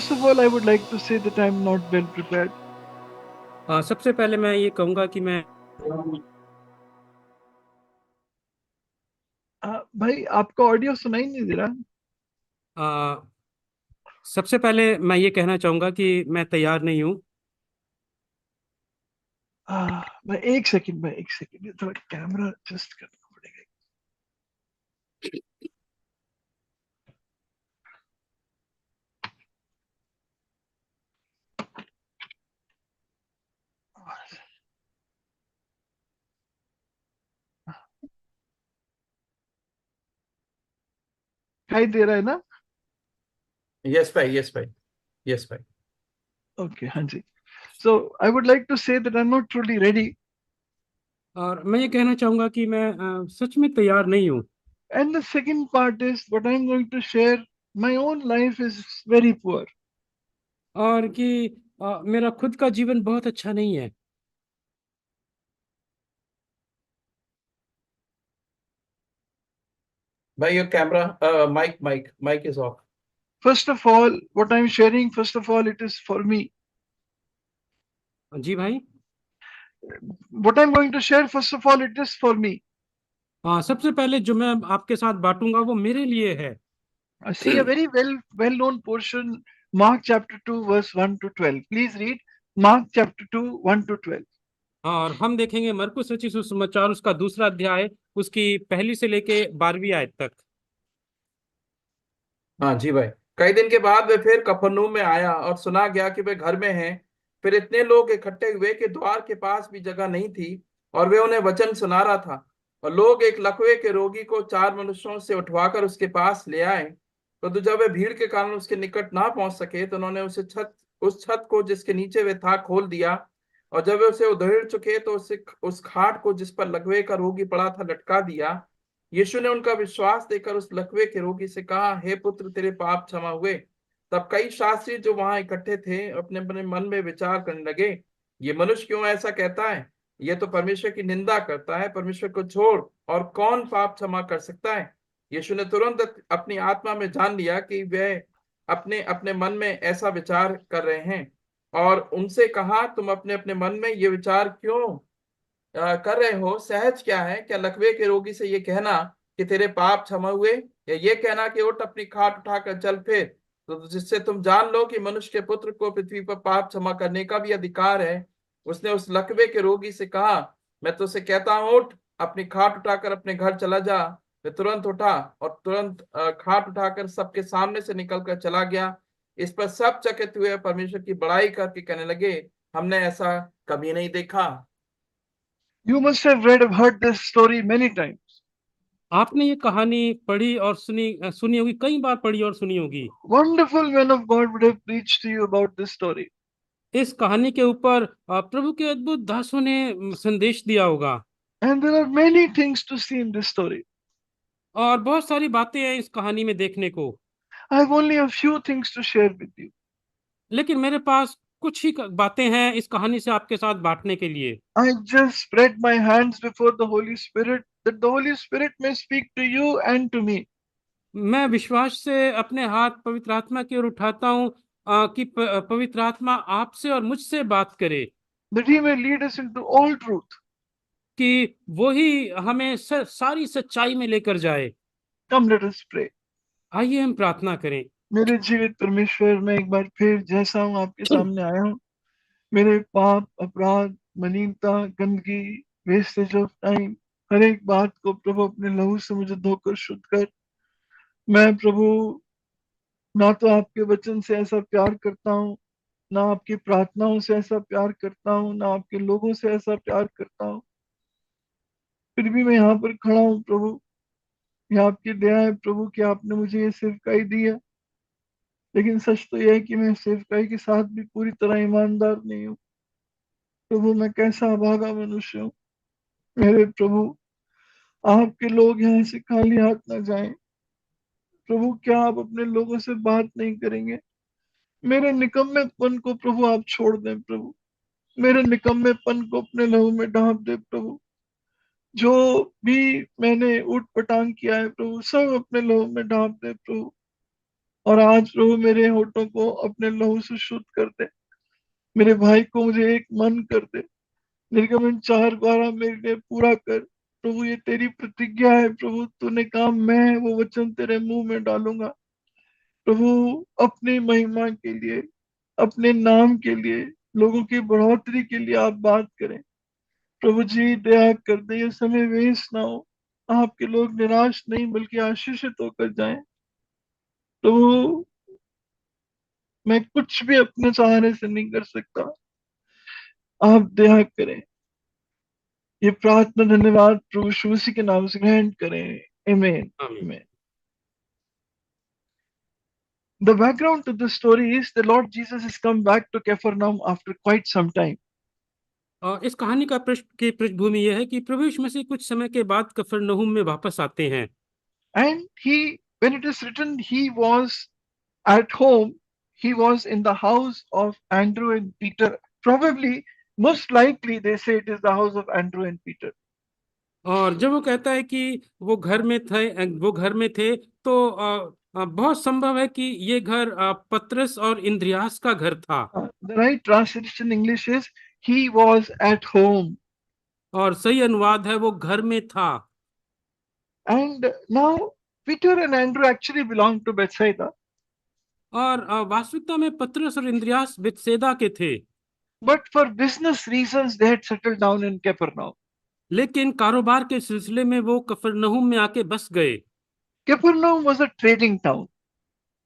First of all, I would like to say that I'm not well prepared. सबसे पहले मैं ये कहूंगा कि मैं भाई आपका ऑडियो सुनाई नहीं दे रहा। आ, सबसे पहले मैं ये कहना चाहूंगा कि मैं तैयार नहीं हूँ। भाई एक सेकंड, ये थोड़ा कैमरा एडजस्ट करना पड़ेगा। दिखाई दे रहा है ना? यस भाई, यस भाई, यस भाई। ओके, हाँ जी। So I would like to say that I am not truly ready. और मैं ये कहना चाहूंगा कि मैं सच में तैयार नहीं हूँ। And the second part is what I am going to share. My own life is very poor. और कि मेरा खुद का जीवन बहुत अच्छा नहीं है। भाई your camera, mic is off. First of all what I am sharing, first of all it is for me. जी भाई। What I am going to share, first of all it is for me. सबसे पहले जो मैं आपके साथ बांटूंगा वो मेरे लिए है। I see a very well known portion, Mark chapter 2, verse 1 to 12. Please read Mark chapter 2, 1 to 12. और हम देखेंगे मरकुस रचित सुसमाचार उसका दूसरा अध्याय उसकी पहली से लेके 12वीं आयत तक। हाँ जी भाई। कई दिन के बाद वे फिर कफरनहूम में आया और सुना गया कि वे घर में हैं। फिर इतने लोग इकट्ठे हुए कि द्वार के पास भी जगह नहीं थी, और वे उन्हें वचन सुना रहा था। और लोग एक लकवे के रोगी को 4 मनुष्यों से उठवाकर उसके पास ले आए। तो जब वे भीड़ के कारण उसके निकट ना पहुंच सके तो उन्होंने उस छत को जिसके नीचे वे था खोल दिया। और जब वे उसे उधेड़ चुके तो उस खाट को जिस पर लकवे का रोगी पड़ा था लटका दिया। यीशु ने उनका विश्वास देखकर उस लकवे के रोगी से कहा, हे पुत्र, तेरे पाप क्षमा हुए। तब कई शास्त्री जो वहां इकट्ठे थे अपने अपने मन में विचार करने लगे, ये मनुष्य क्यों ऐसा कहता है? ये तो परमेश्वर की निंदा करता है। परमेश्वर को छोड़ और कौन पाप क्षमा कर सकता है? यीशु ने तुरंत अपनी आत्मा में जान लिया कि वे अपने अपने मन में ऐसा विचार कर रहे हैं, और उनसे कहा, तुम अपने अपने मन में ये विचार क्यों कर रहे हो? सहज क्या है? क्या लकवे के रोगी से ये कहना कि तेरे पाप क्षमा हुए, या ये कहना कि उठ अपनी खाट उठाकर चल फिर? तो जिससे तुम जान लो कि मनुष्य के पुत्र को पृथ्वी पर पाप क्षमा करने का भी अधिकार है। उसने उस लकवे के रोगी से कहा, मैं तुझसे कहता हूं, उठ अपनी खाट उठाकर अपने घर चला जा। वे तुरंत उठा और तुरंत खाट उठाकर सबके सामने से निकलकर चला गया। इस पर सब चकित हुए, परमेश्वर की बड़ाई करके कहने लगे, हमने ऐसा कभी नहीं देखा। You must have heard this story many times. आपने ये कहानी पढ़ी और सुनी होगी, कई बार पढ़ी और सुनी होगी। Wonderful men of God would have preached to you about this story. इस कहानी के ऊपर प्रभु के अद्भुत दासों ने संदेश दिया होगा। And there are many things to see in this story. और बहुत सारी बातें हैं इस कहानी में देखने को। I have only a few things to share with you. लेकिन मेरे पास कुछ ही बातें हैं इस कहानी से आपके साथ बांटने के लिए। I just spread my hands before the Holy Spirit that the Holy Spirit may speak to you and to me. मैं विश्वास से अपने हाथ पवित्र आत्मा की ओर उठाता हूँ कि पवित्र आत्मा आपसे और मुझसे बात करे, That he may lead us into all truth. कि वो ही हमें सारी सच्चाई में लेकर जाए। Come, let us pray. आइए हम प्रार्थना करें। मेरे जीवित परमेश्वर, मैं एक बार फिर जैसा हूँ आपके सामने आया हूँ। मेरे पाप, अपराध, मलिनता, गंदगी, वेस्टेज ऑफ टाइम, हर एक बात को प्रभु अपने लहू से मुझे धोकर शुद्ध कर। मैं प्रभु ना तो आपके वचन से ऐसा प्यार करता हूँ, ना आपकी प्रार्थनाओं से ऐसा प्यार करता हूँ, ना आपके लोगों से ऐसा प्यार करता हूँ। फिर भी मैं यहाँ पर खड़ा हूँ प्रभु। यह आपकी दया है प्रभु कि आपने मुझे ये सेवकाई दी है। लेकिन सच तो यह है कि मैं सेवकाई के साथ भी पूरी तरह ईमानदार नहीं हूँ। प्रभु मैं कैसा अभागा मनुष्य हूँ। मेरे प्रभु, आपके लोग यहाँ से खाली हाथ ना जाएं। प्रभु क्या आप अपने लोगों से बात नहीं करेंगे? मेरे निकम्मेपन को प्रभु आप छोड़ दें प्रभु। मेरे निकम्मेपन को अपने लहू में ढांप दे प्रभु। जो भी मैंने ऊट पटांग किया है प्रभु, सब अपने लहू में ढांप दे प्रभु। और आज प्रभु मेरे होठों को अपने लहू से शुद्ध कर दे, मेरे भाई को मुझे एक मन कर दे, निर्गमन 4:12 मेरे लिए पूरा कर। प्रभु ये तेरी प्रतिज्ञा है प्रभु, तूने कहा मैं वो वचन तेरे मुंह में डालूंगा। प्रभु अपनी महिमा के लिए, अपने नाम के लिए, लोगों की बढ़ोतरी के लिए आप बात करें। प्रभु जी दया कर दे, ये समय वेस्ट ना हो, आपके लोग निराश नहीं बल्कि आशीषित होकर जाएं। प्रभु मैं कुछ भी अपने सहारे से नहीं कर सकता, आप दया करें। ये प्रार्थना धन्यवाद प्रभु यीशु मसीह के नाम से ग्रहण करें, आमीन आमीन। आमीन। The background to this story is the Lord Jesus has come back to Capernaum after quite some time. इस कहानी का पृष्ठभूमि यह है कि प्रभु यीशु मसीह कुछ समय के बाद कफरनहूम में वापस आते हैं। And he, when it is written, he was at home, he was in the house of Andrew and Peter. Probably, most likely, they say it is the house of Andrew and Peter. और जब वो कहता है कि वो घर में थे तो बहुत संभव है कि ये घर पतरस और इंद्रियास का घर था। The right translation in English is, he was at home. और सही अनुवाद है वो घर में था। And now, Peter and Andrew actually belong to Bethsaida. और वास्तविकता में पतरस और इंद्रियास बेतसैदा के थे, But for business reasons, they had settled down in Capernaum. लेकिन कारोबार के सिलसिले में वो कफरनहूम में आके बस गए। Capernaum was a trading town,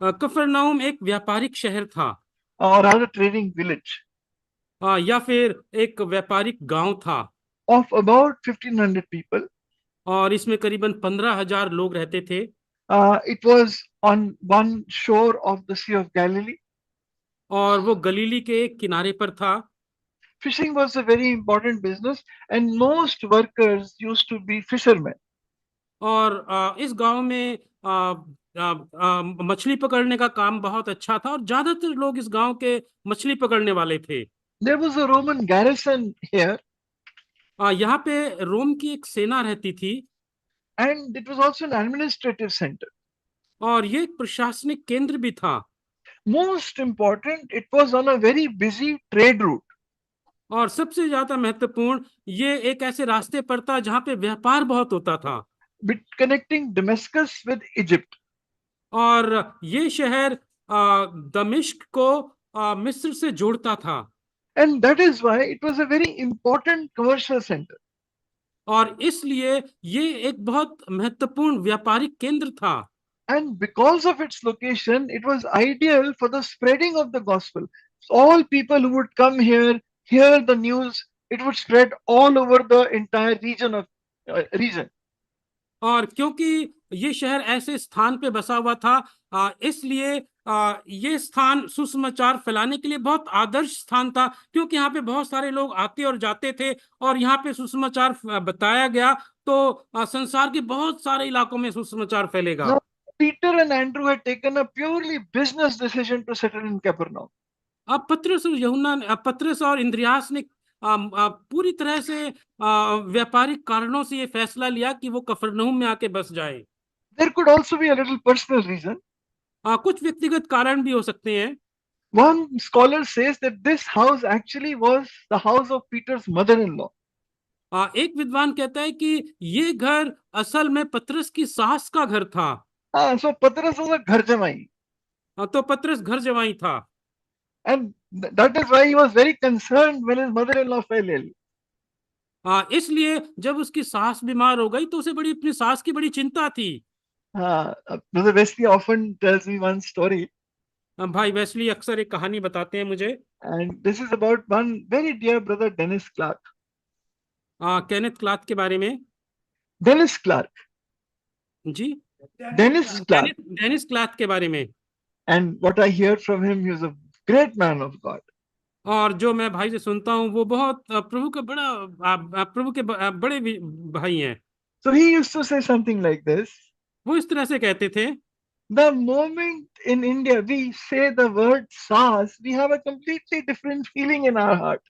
कफरनहूम एक व्यापारिक शहर था, or rather trading village, या फिर एक व्यापारिक गांव था, of about 1,500 people. और इसमें करीबन 15,000 लोग रहते थे। It was on one shore of the Sea of Galilee. और वो गलीली के एक किनारे पर था। Fishing was a very important business, and most workers used to be fishermen. और इस गांव में मछली पकड़ने का काम बहुत अच्छा था और ज्यादातर लोग इस गांव के मछली पकड़ने वाले थे। There was a Roman garrison here, यहाँ पे रोम की एक सेना रहती थी, and it was also an administrative center. और ये एक प्रशासनिक केंद्र भी था। Most important, it was on a very busy trade route. और सबसे ज्यादा महत्वपूर्ण, ये एक ऐसे रास्ते पर था जहाँ पे व्यापार बहुत होता था, Connecting Damascus with Egypt. और ये शहर दमिश्क को मिस्र से जोड़ता था। And that is why it was a very important commercial center. और इसलिए ये एक बहुत महत्वपूर्ण व्यापारिक केंद्र था। And because of its location, it was ideal for the spreading of the gospel. All people who would come here, hear the news, it would spread all over the entire region. और क्योंकि ये शहर ऐसे स्थान पे बसा हुआ था, इसलिए ये स्थान सुसमाचार फैलाने के लिए बहुत आदर्श स्थान था, क्योंकि यहाँ पे बहुत सारे लोग आते और जाते थे और यहाँ पे सुसमाचार बताया गया तो संसार के बहुत सारे इलाकों में सुसमाचार फैलेगा। Now, Peter and Andrew had taken a purely business decision to settle in Capernaum. अब पतरस और इंद्रियास ने पूरी तरह से व्यापारिक कारणों से ये फैसला लिया कि वो कफरनहूम में आके बस जाए। There could also be a little personal reason. कुछ व्यक्तिगत कारण भी हो सकते हैं। One scholar says that this house actually was the house of Peter's mother-in-law. एक विद्वान कहता है कि ये घर असल में पतरस की सास का घर था। So Patras was a gharjamai. तो पतरस घर जवाई था। And that is why he was very concerned when his mother-in-law fell ill. इसलिए जब उसकी सास बीमार हो गई तो उसे अपनी सास की बड़ी चिंता थी। Brother Wesley often tells me one story. भाई वेस्ली अक्सर एक कहानी बताते हैं मुझे। And this is about one very dear brother, Dennis Clark. Kenneth Clark के बारे में। Dennis Clark. जी, Dennis Clark. डेनिस क्लार्क के बारे में। And what I hear from him, he was a great man of God. और जो मैं भाई से सुनता हूँ वो बहुत प्रभु के बड़े भाई हैं। So he used to say something like this. वो इस तरह से कहते थे, The moment in India we say the word SARS, we have a completely different feeling in our heart.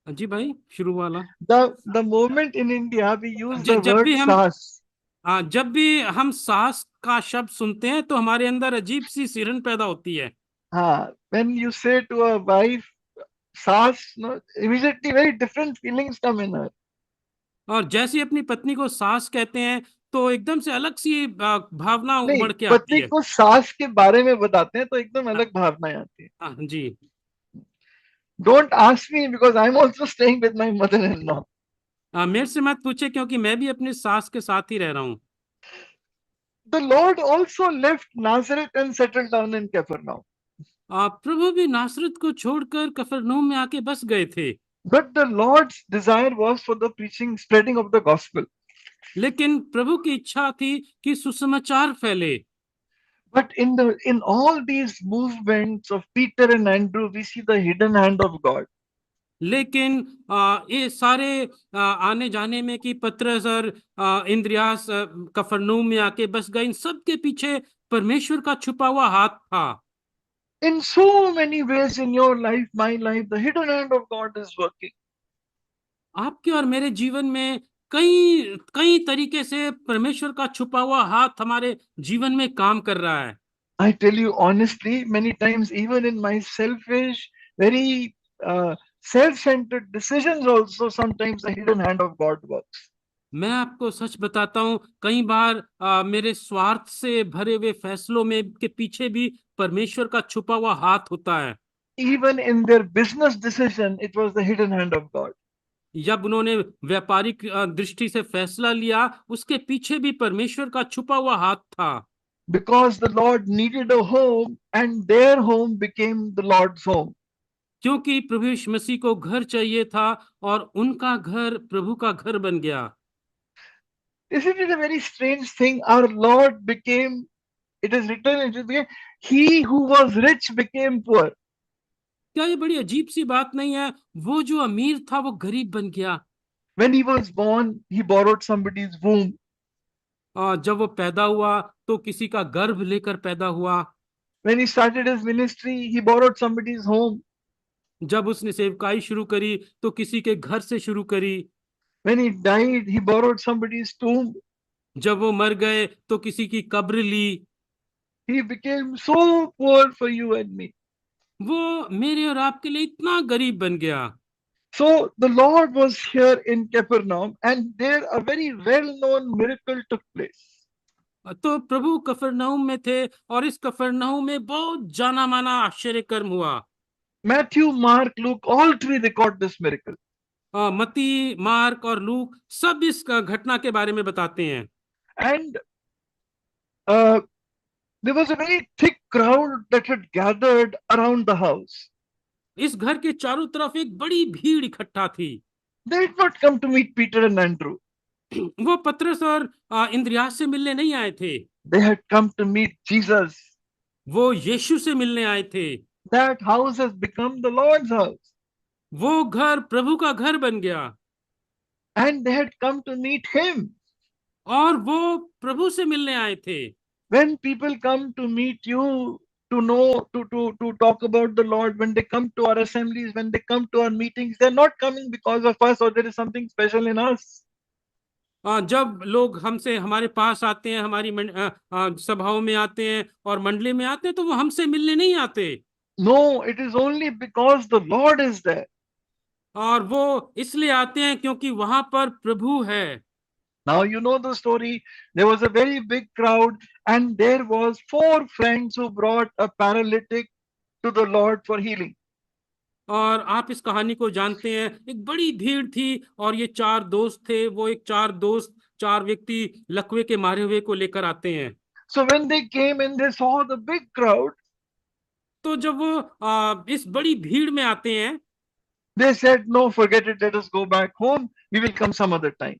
जी भाई शुरू वाला। The moment in India we use the जब word भी हम SARS. जब भी हम सास का शब्द सुनते हैं तो हमारे अंदर अजीब सी सिरन पैदा होती है। When you say to a wife, "Saas," no, immediately very different feelings come in her. और जैसे ही अपनी पत्नी को सास कहते हैं तो एकदम से अलग सी भावना नहीं, उमड़ के आती पत्नी है। को सास के बारे में बताते हैं तो एकदम हाँ, अलग भावनाएं आती है। हाँ जी। Don't ask me because I'm also staying with my mother-in-law. मेरे से मत पूछे क्योंकि मैं भी अपनी सास के साथ ही रह रहा हूँ। The Lord also left Nazareth and settled down in Capernaum. प्रभु भी नासरत को छोड़कर कफरनहूम में आके बस गए थे। But the Lord's desire was for the preaching, spreading of the gospel. लेकिन प्रभु की इच्छा थी कि सुसमाचार फैले। But in all these movements of Peter and Andrew, we see the hidden hand of God. लेकिन ये सारे आने जाने में कि पतरस और इंद्रियास कफरनहूम में आके बस गए, इन सब के पीछे परमेश्वर का छुपा हुआ हाथ था। In so many ways in your life, my life, the hidden hand of God is working. आपके और मेरे जीवन में कई कई तरीके से परमेश्वर का छुपा हुआ हाथ हमारे जीवन में काम कर रहा है। I tell you honestly, many times, even in my selfish, very self-centered decisions, also sometimes the hidden hand of God works. मैं आपको सच बताता हूँ, कई बार मेरे स्वार्थ से भरे हुए फैसलों में के पीछे भी परमेश्वर का छुपा हुआ हाथ होता है। Even in their business decision, it was the hidden hand of God. जब उन्होंने व्यापारिक दृष्टि से फैसला लिया, उसके पीछे भी परमेश्वर का छुपा हुआ हाथ था। Because the Lord needed a home, and their home became the Lord's home. क्योंकि प्रभु यीशु मसीह को घर चाहिए था और उनका घर प्रभु का घर बन गया। Isn't it a very strange thing? Our Lord became, it is written, he who was rich became poor. क्या ये बड़ी अजीब सी बात नहीं है? वो जो अमीर था वो गरीब बन गया। When he was born, he borrowed somebody's womb. जब वो पैदा हुआ तो किसी का गर्भ लेकर पैदा हुआ। When he started his ministry, he borrowed somebody's home. जब उसने सेवकाई शुरू करी तो किसी के घर से शुरू करी। When he died, he borrowed somebody's tomb. जब वो मर गए तो किसी की कब्र ली। He became so poor for you and me. वो मेरे और आपके लिए इतना गरीब बन गया। So the Lord was here in Capernaum, and there a very well-known miracle took place. तो प्रभु कफरनहूम में थे और इस कफरनहूम में बहुत जाना माना आश्चर्य कर्म हुआ। Matthew, Mark, Luke, all three record this miracle. मत्ती, मार्क और लूक सब इस घटना के बारे में बताते हैं। And uh, there was a very thick crowd that had gathered around the house. इस घर के चारों तरफ एक बड़ी भीड़ इकट्ठा थी। They did not come to meet Peter and Andrew. वो पतरस और इंद्रियास से मिलने नहीं आए थे। They had come to meet Jesus. वो यीशु से मिलने आए थे। That house has become the Lord's house. वो घर प्रभु का घर बन गया। And they had come to meet him. और वो प्रभु से मिलने आए थे। When people come to meet you, to know, to talk about the Lord, when they come to our assemblies, when they come to our meetings, they're not coming because of us or there is something special in us. जब लोग हमसे हमारे पास आते हैं, हमारी सभाओं में आते हैं और मंडली में आते हैं, तो वो हमसे मिलने नहीं आते। No, it is only because the Lord is there. और वो इसलिए आते हैं क्योंकि वहां पर प्रभु है। Now you know the story. There was a very big crowd, and there was 4 friends who brought a paralytic to the Lord for healing. और आप इस कहानी को जानते हैं, एक बड़ी भीड़ थी और ये 4 दोस्त थे। वो एक 4 व्यक्ति लकवे के मारे हुए को लेकर आते हैं। So when they came and they saw the big crowd, तो जब वो इस बड़ी भीड़ में आते हैं, they said, "No, forget it. Let us go back home. We will come some other time."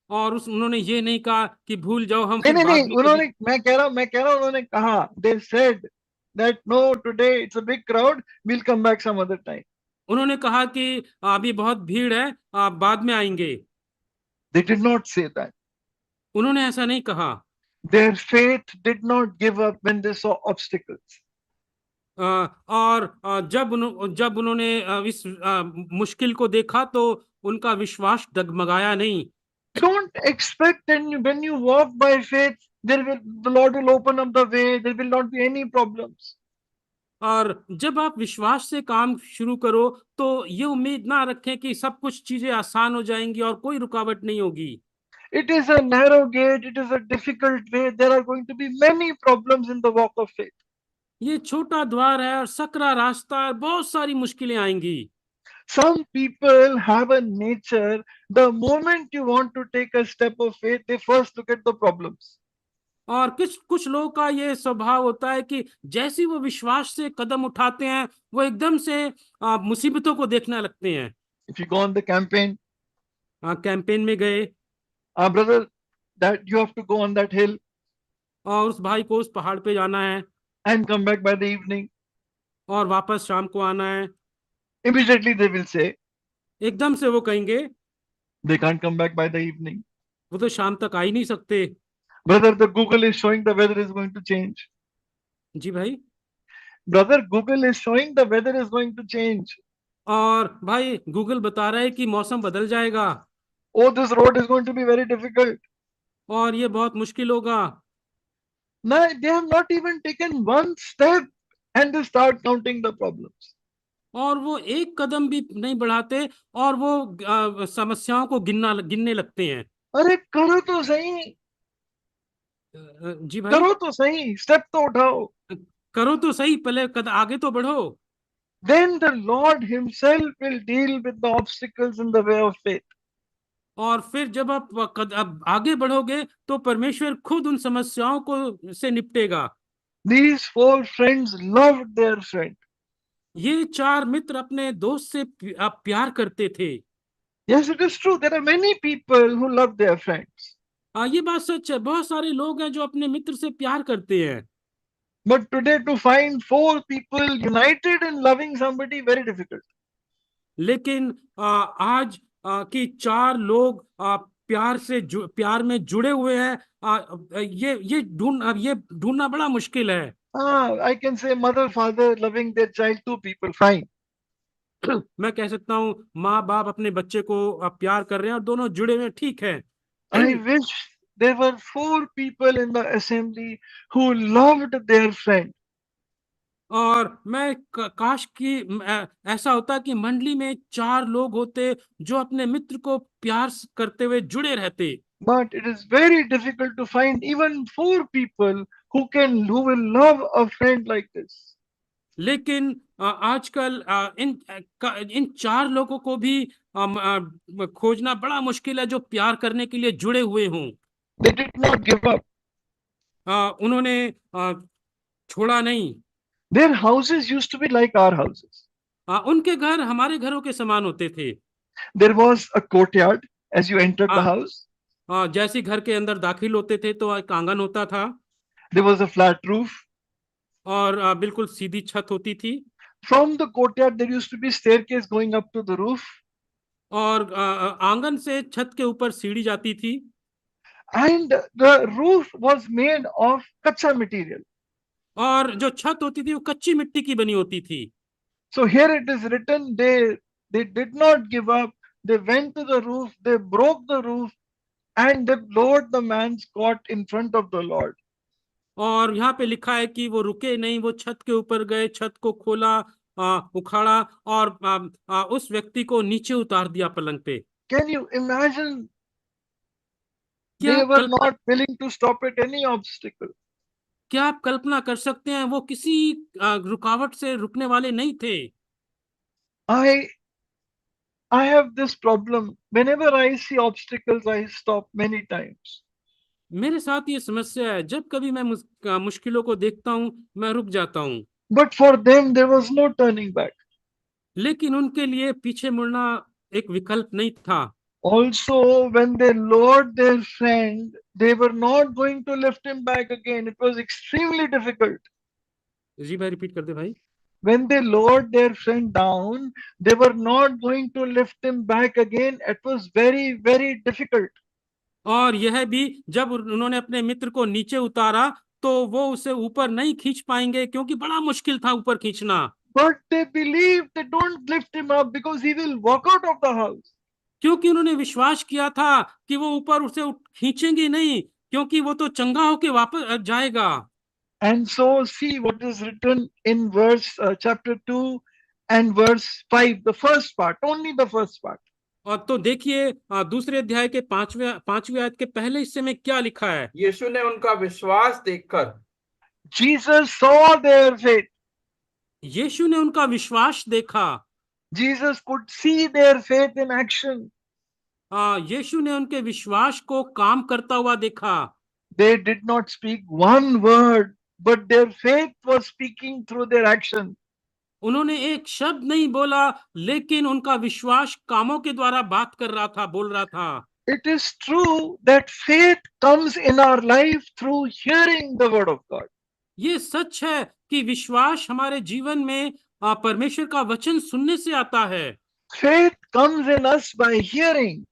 और उन्होंने ये नहीं कहा कि भूल जाओ, हम नहीं फिर नहीं बाद नहीं, में उन्होंने, मैं कह रहा हूँ उन्होंने कहा, they said that no, today it's a big crowd, we'll come back some other time. उन्होंने कहा कि अभी बहुत भीड़ है, आप बाद में आएंगे। They did not say that. उन्होंने ऐसा नहीं कहा। Their faith did not give up when they saw obstacles. और जब उन्होंने इस मुश्किल को देखा तो उनका विश्वास डगमगाया नहीं। Don't expect that when you walk by faith, the Lord will open up the way. There will not be any problems. और जब आप विश्वास से काम शुरू करो तो ये उम्मीद ना रखें कि सब कुछ चीजें आसान हो जाएंगी और कोई रुकावट नहीं होगी। It is a narrow gate. It is a difficult way. There are going to be many problems in the walk of faith. ये छोटा द्वार है और सकरा रास्ता है, बहुत सारी मुश्किलें आएंगी। Some people have a nature, the moment you want to take a step of faith, they first look at the problems. और कुछ कुछ लोगों का ये स्वभाव होता है कि जैसे वो विश्वास से कदम उठाते हैं वो एकदम से मुसीबतों को देखने लगते हैं। If you go on the campaign, campaign में गए brother, that you have to go on that hill और उस भाई को उस पहाड़ पे जाना है and come back by the evening. और वापस शाम को आना है। Immediately they will say, एकदम से वो कहेंगे they can't come back by the evening. वो तो शाम तक आ ही नहीं सकते। Brother, the Google is showing the weather is going to change. जी भाई। Brother, Google is showing the weather is going to change. और भाई गूगल बता रहा है कि मौसम बदल जाएगा Oh, this road is going to be very difficult. और ये बहुत मुश्किल होगा। Now, they have not even taken one step and they start counting the problems. और वो एक कदम भी नहीं बढ़ाते और वो समस्याओं को गिनने लगते हैं। अरे करो तो सही, जी भाई। करो तो सही, स्टेप तो उठाओ। करो तो सही, पहले आगे तो बढ़ो। Then the Lord Himself will deal with the obstacles in the way of faith. और फिर जब आप आगे बढ़ोगे तो परमेश्वर खुद उन समस्याओं को से निपटेगा। These 4 friends loved their friend. ये 4 मित्र अपने दोस्त से प्यार करते थे। Yes, it is true. There are many people who love their friends. ये बात सच है, बहुत सारे लोग हैं जो अपने मित्र से प्यार करते हैं। But today to find 4 people united in loving somebody, very difficult. लेकिन आज की 4 लोग प्यार में जुड़े हुए हैं, ये ढूंढना बड़ा मुश्किल है। I can say mother, father loving their child, 2 people, fine. मैं कह सकता हूँ माँ बाप अपने बच्चे को प्यार कर रहे हैं और दोनों जुड़े हुए हैं, ठीक है। I wish there were 4 people in the assembly who loved their friend. और मैं काश कि ऐसा होता कि मंडली में 4 लोग होते जो अपने मित्र को प्यार करते हुए जुड़े रहते। But it is very difficult to find even 4 people who will love a friend like this. लेकिन आजकल इन 4 लोगों को भी खोजना बड़ा मुश्किल है जो प्यार करने के लिए जुड़े हुए हों। They did not give up. उन्होंने छोड़ा नहीं। Their houses used to be like our houses. उनके घर हमारे घरों के समान होते थे। There was a courtyard as you entered the house. जैसे घर के अंदर दाखिल होते थे तो एक आंगन होता था। There was a flat roof. और बिल्कुल सीधी छत होती थी। From the courtyard there used to be staircase going up to the roof. और आंगन से छत के ऊपर सीढ़ी जाती थी। And the roof was made of kacha material. और जो छत होती थी वो कच्ची मिट्टी की बनी होती थी। So here it is written, they did not give up. They went to the roof, they broke the roof, and they lowered the man's cot in front of the Lord. और यहाँ पे लिखा है कि वो रुके नहीं, वो छत के ऊपर गए, छत को खोला, उखाड़ा और उस व्यक्ति को नीचे उतार दिया पलंग पे। Can you imagine? क्या They were not willing to stop at any obstacle. क्या आप कल्पना कर सकते हैं, वो किसी रुकावट से रुकने वाले नहीं थे। I have this problem. Whenever I see obstacles, I stop many times. मेरे साथ ये समस्या है, जब कभी मैं मुश्किलों को देखता हूँ मैं रुक जाता हूँ। But for them there was no turning back. लेकिन उनके लिए पीछे मुड़ना एक विकल्प नहीं था। Also, when they lowered their friend, they were not going to lift him back again. It was extremely difficult. जी भाई, रिपीट कर दे भाई। When they lowered their friend down, they were not going to lift him back again. It was very, very difficult. और यह भी जब उन्होंने अपने मित्र को नीचे उतारा तो वो उसे ऊपर नहीं खींच पाएंगे क्योंकि बड़ा मुश्किल था ऊपर खींचना। But they believed, they don't lift him up because he will walk out of the house. क्योंकि उन्होंने विश्वास किया था कि वो ऊपर उसे खींचेंगे नहीं, क्योंकि वो तो चंगा होके वापस जाएगा। And so see what is written in chapter 2 and verse 5, the first part, only the first part. और तो देखिए दूसरे अध्याय के पांचवें आयत के पहले हिस्से में क्या लिखा है। यीशु ने उनका विश्वास देखकर, Jesus saw their faith. यीशु ने उनका विश्वास देखा। Jesus could see their faith in action. यीशु ने उनके विश्वास को काम करता हुआ देखा। They did not speak one word, but their faith was speaking through their action. उन्होंने एक शब्द नहीं बोला, लेकिन उनका विश्वास कामों के द्वारा बात कर रहा था, बोल रहा था। It is true that faith comes in our life through hearing the word of God. ये सच है कि विश्वास हमारे जीवन में परमेश्वर का वचन सुनने से आता है। Faith comes in us by hearing.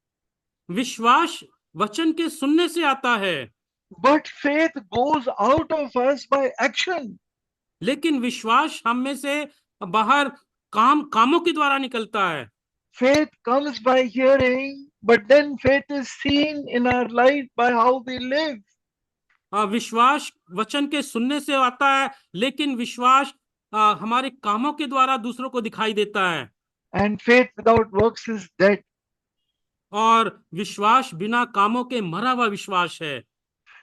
विश्वास वचन के सुनने से आता है। But faith goes out of us by action. लेकिन विश्वास हम में से बाहर कामों के द्वारा निकलता है। Faith comes by hearing, but then faith is seen in our life by how we live. विश्वास वचन के सुनने से आता है, लेकिन विश्वास हमारे कामों के द्वारा दूसरों को दिखाई देता है। And faith without works is dead. और विश्वास बिना कामों के मरा हुआ विश्वास है।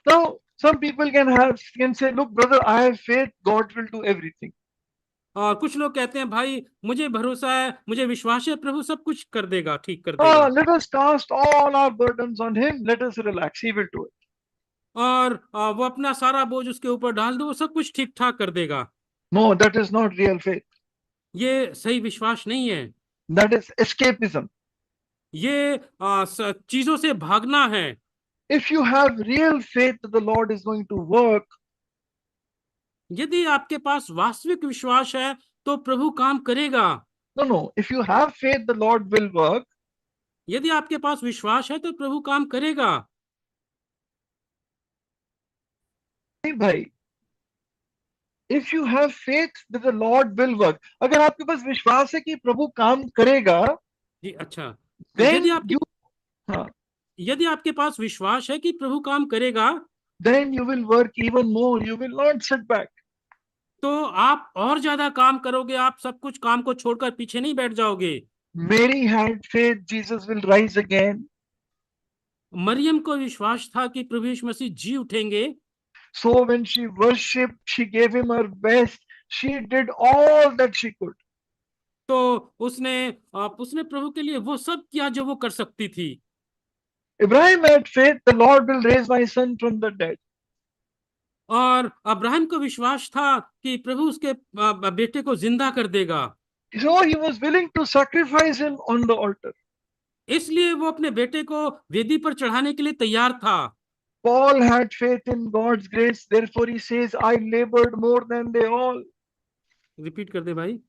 Now, some people can say, look, brother, I have faith, God will do everything. और कुछ लोग कहते हैं, भाई मुझे भरोसा है, मुझे विश्वास है, प्रभु सब कुछ कर देगा, ठीक कर देगा। Let us cast all our burdens on him. Let us relax. He will do it. और वो अपना सारा बोझ उसके ऊपर डाल दो, वो सब कुछ ठीक ठाक कर देगा। No, that is not real faith. ये सही विश्वास नहीं है। That is escapism. ये चीजों से भागना है। If you have real faith that the Lord is going to work, यदि आपके पास वास्तविक विश्वास है तो प्रभु काम करेगा। no. If you have faith, the Lord will work. यदि आपके पास विश्वास है तो प्रभु काम करेगा। नहीं भाई, if you have faith that the Lord will work, अगर आपके पास विश्वास है कि प्रभु काम करेगा, जी अच्छा, then यदि आपके पास विश्वास है कि प्रभु काम करेगा, then you will work even more. You will not sit back. तो आप और ज्यादा काम करोगे, आप सब कुछ काम को छोड़कर पीछे नहीं बैठ जाओगे। Mary had faith Jesus will rise again. Maryam को विश्वास था कि प्रभु यीशु मसीह जी उठेंगे। So when she worshipped, she gave him her best. She did all that she could. तो उसने प्रभु के लिए वो सब किया जो वो कर सकती थी। Abraham had faith, the Lord will raise my son from the dead. और अब्राहम को विश्वास था कि प्रभु उसके बेटे को जिंदा कर देगा। So he was willing to sacrifice him on the altar. इसलिए वो अपने बेटे को वेदी पर चढ़ाने के लिए तैयार था। Paul had faith in God's grace, therefore he says, I labored more than they all. Repeat कर दे भाई।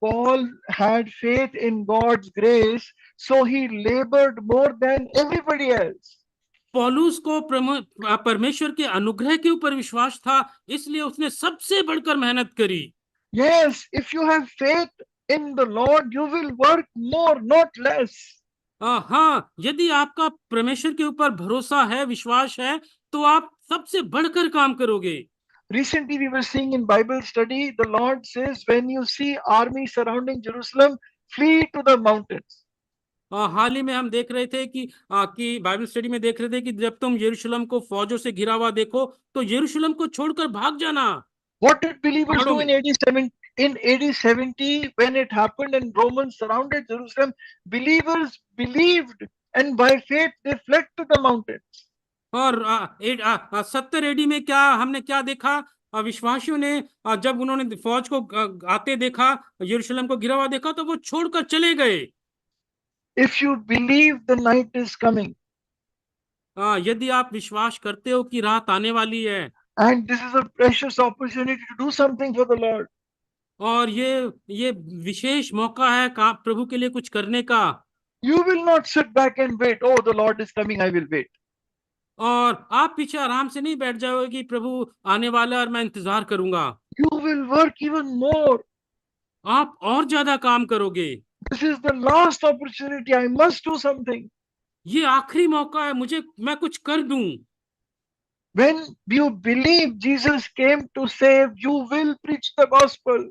Paul had faith in God's grace, so he labored more than everybody else. पौलुस को परमेश्वर के अनुग्रह के ऊपर विश्वास था, इसलिए उसने सबसे बढ़कर मेहनत करी। Yes, if you have faith in the Lord, you will work more, not less. हाँ, यदि आपका परमेश्वर के ऊपर भरोसा है, विश्वास है, तो आप सबसे बढ़कर काम करोगे। Recently we were seeing in Bible study, the Lord says, when you see army surrounding Jerusalem, flee to the mountains. हाल ही में हम देख रहे थे कि बाइबल स्टडी में देख रहे थे कि जब तुम यरूशलेम को फौजों से घिरा हुआ देखो तो यरूशलेम को छोड़कर भाग जाना। What did believers do in AD 70 when it happened and Romans surrounded Jerusalem? Believers believed and by faith they fled to the mountains. और 70 एडी में हमने क्या देखा? विश्वासियों ने जब उन्होंने फौज को आते देखा, यरूशलेम को घिरा हुआ देखा, तो वो छोड़कर चले गए। If you believe the night is coming, यदि आप विश्वास करते हो कि रात आने वाली है, and this is a precious opportunity to do something for the Lord, और ये विशेष मौका है प्रभु के लिए कुछ करने का, you will not sit back and wait. Oh, the Lord is coming, I will wait. और आप पीछे आराम से नहीं बैठ जाओगे कि प्रभु आने वाला है और मैं इंतजार करूंगा। You will work even more. आप और ज्यादा काम करोगे। This is the last opportunity. I must do something. ये आखिरी मौका है, मैं कुछ कर दूं। When you believe Jesus came to save, you will preach the gospel.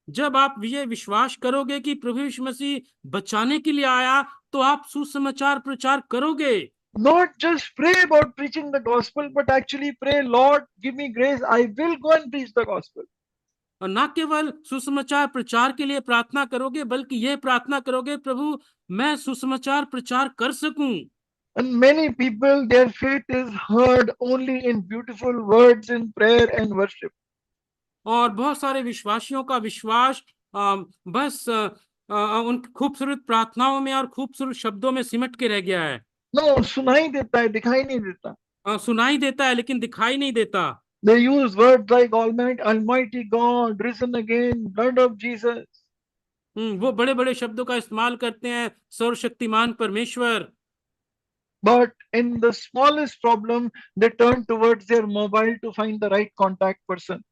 जब आप ये विश्वास करोगे कि प्रभु यीशु मसीह बचाने के लिए आया, तो आप सुसमाचार प्रचार करोगे। Not just pray about preaching the gospel, but actually pray, Lord, give me grace. I will go and preach the gospel. और ना केवल सुसमाचार प्रचार के लिए प्रार्थना करोगे, बल्कि यह प्रार्थना करोगे, प्रभु मैं सुसमाचार प्रचार कर सकूं। And many people, their faith is heard only in beautiful words in prayer and worship. और बहुत सारे विश्वासियों का विश्वास बस उन खूबसूरत प्रार्थनाओं में और खूबसूरत शब्दों में सिमट के रह गया है। No, सुनाई देता है, दिखाई नहीं देता. सुनाई देता है लेकिन दिखाई नहीं देता। They use words like Almighty God, risen again, blood of Jesus. वो बड़े बड़े शब्दों का इस्तेमाल करते हैं, सर्वशक्तिमान परमेश्वर। But in the smallest problem, they turn towards their mobile to find the right contact person.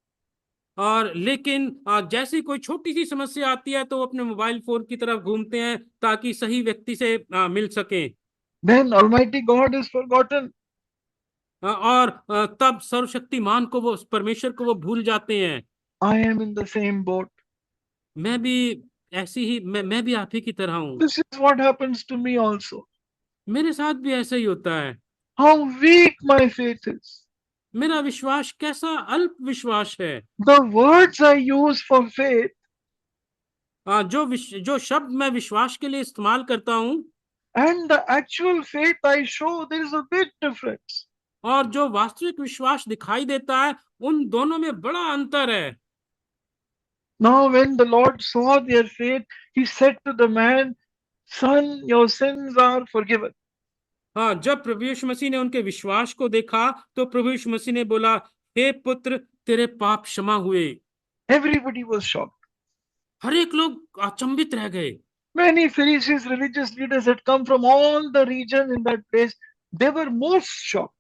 और लेकिन जैसी कोई छोटी सी समस्या आती है तो वो अपने मोबाइल फोन की तरफ घूमते हैं ताकि सही व्यक्ति से मिल सके। Then Almighty God is forgotten. और तब सर्वशक्तिमान को, वो परमेश्वर को वो भूल जाते हैं। I am in the same boat. मैं भी ऐसी ही मैं भी आप ही की तरह हूँ। This is what happens to me also. मेरे साथ भी ऐसा ही होता है। How weak my faith is. मेरा विश्वास कैसा अल्प विश्वास है। The words I use for faith जो शब्द मैं विश्वास के लिए इस्तेमाल करता हूँ and the actual faith I show, there is a big difference. और जो वास्तविक विश्वास दिखाई देता है, उन दोनों में बड़ा अंतर है। Now when the Lord saw their faith, he said to the man, son, your sins are forgiven. हाँ, जब प्रभु यीशु मसीह ने उनके विश्वास को देखा तो प्रभु यीशु मसीह ने बोला, हे पुत्र, तेरे पाप क्षमा हुए। Everybody was shocked. हर एक लोग अचंभित रह गए। Many Pharisees, religious leaders had come from all the region in that place. They were most shocked.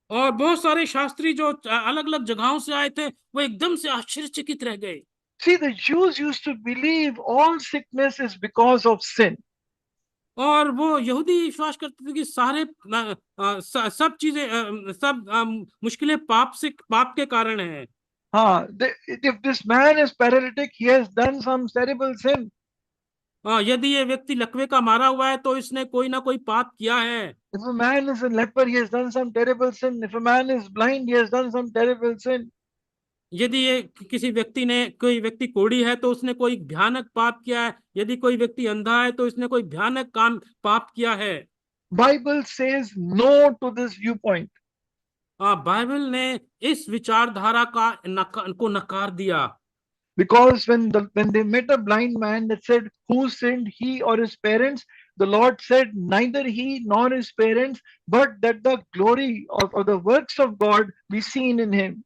और बहुत सारे शास्त्री जो अलग अलग जगहों से आए थे, वो एकदम से आश्चर्यचकित रह गए। See, the Jews used to believe all sickness is because of sin. और वो यहूदी विश्वास करते थे कि सारे सब चीजें, सब मुश्किलें पाप के कारण है। If this man is paralytic, he has done some terrible sin. यदि ये व्यक्ति लकवे का मारा हुआ है तो इसने कोई ना कोई पाप किया है। If a man is a leper, he has done some terrible sin. If a man is blind, he has done some terrible sin. यदि ये कोई व्यक्ति कोढ़ी है तो उसने कोई भयानक पाप किया है। यदि कोई व्यक्ति अंधा है तो इसने कोई भयानक पाप किया है। Bible says no to this viewpoint. Bible ने इस विचारधारा को नकार दिया। Because when they met a blind man that said, who sinned, he or his parents? The Lord said, neither he nor his parents, but that the glory of the works of God be seen in him.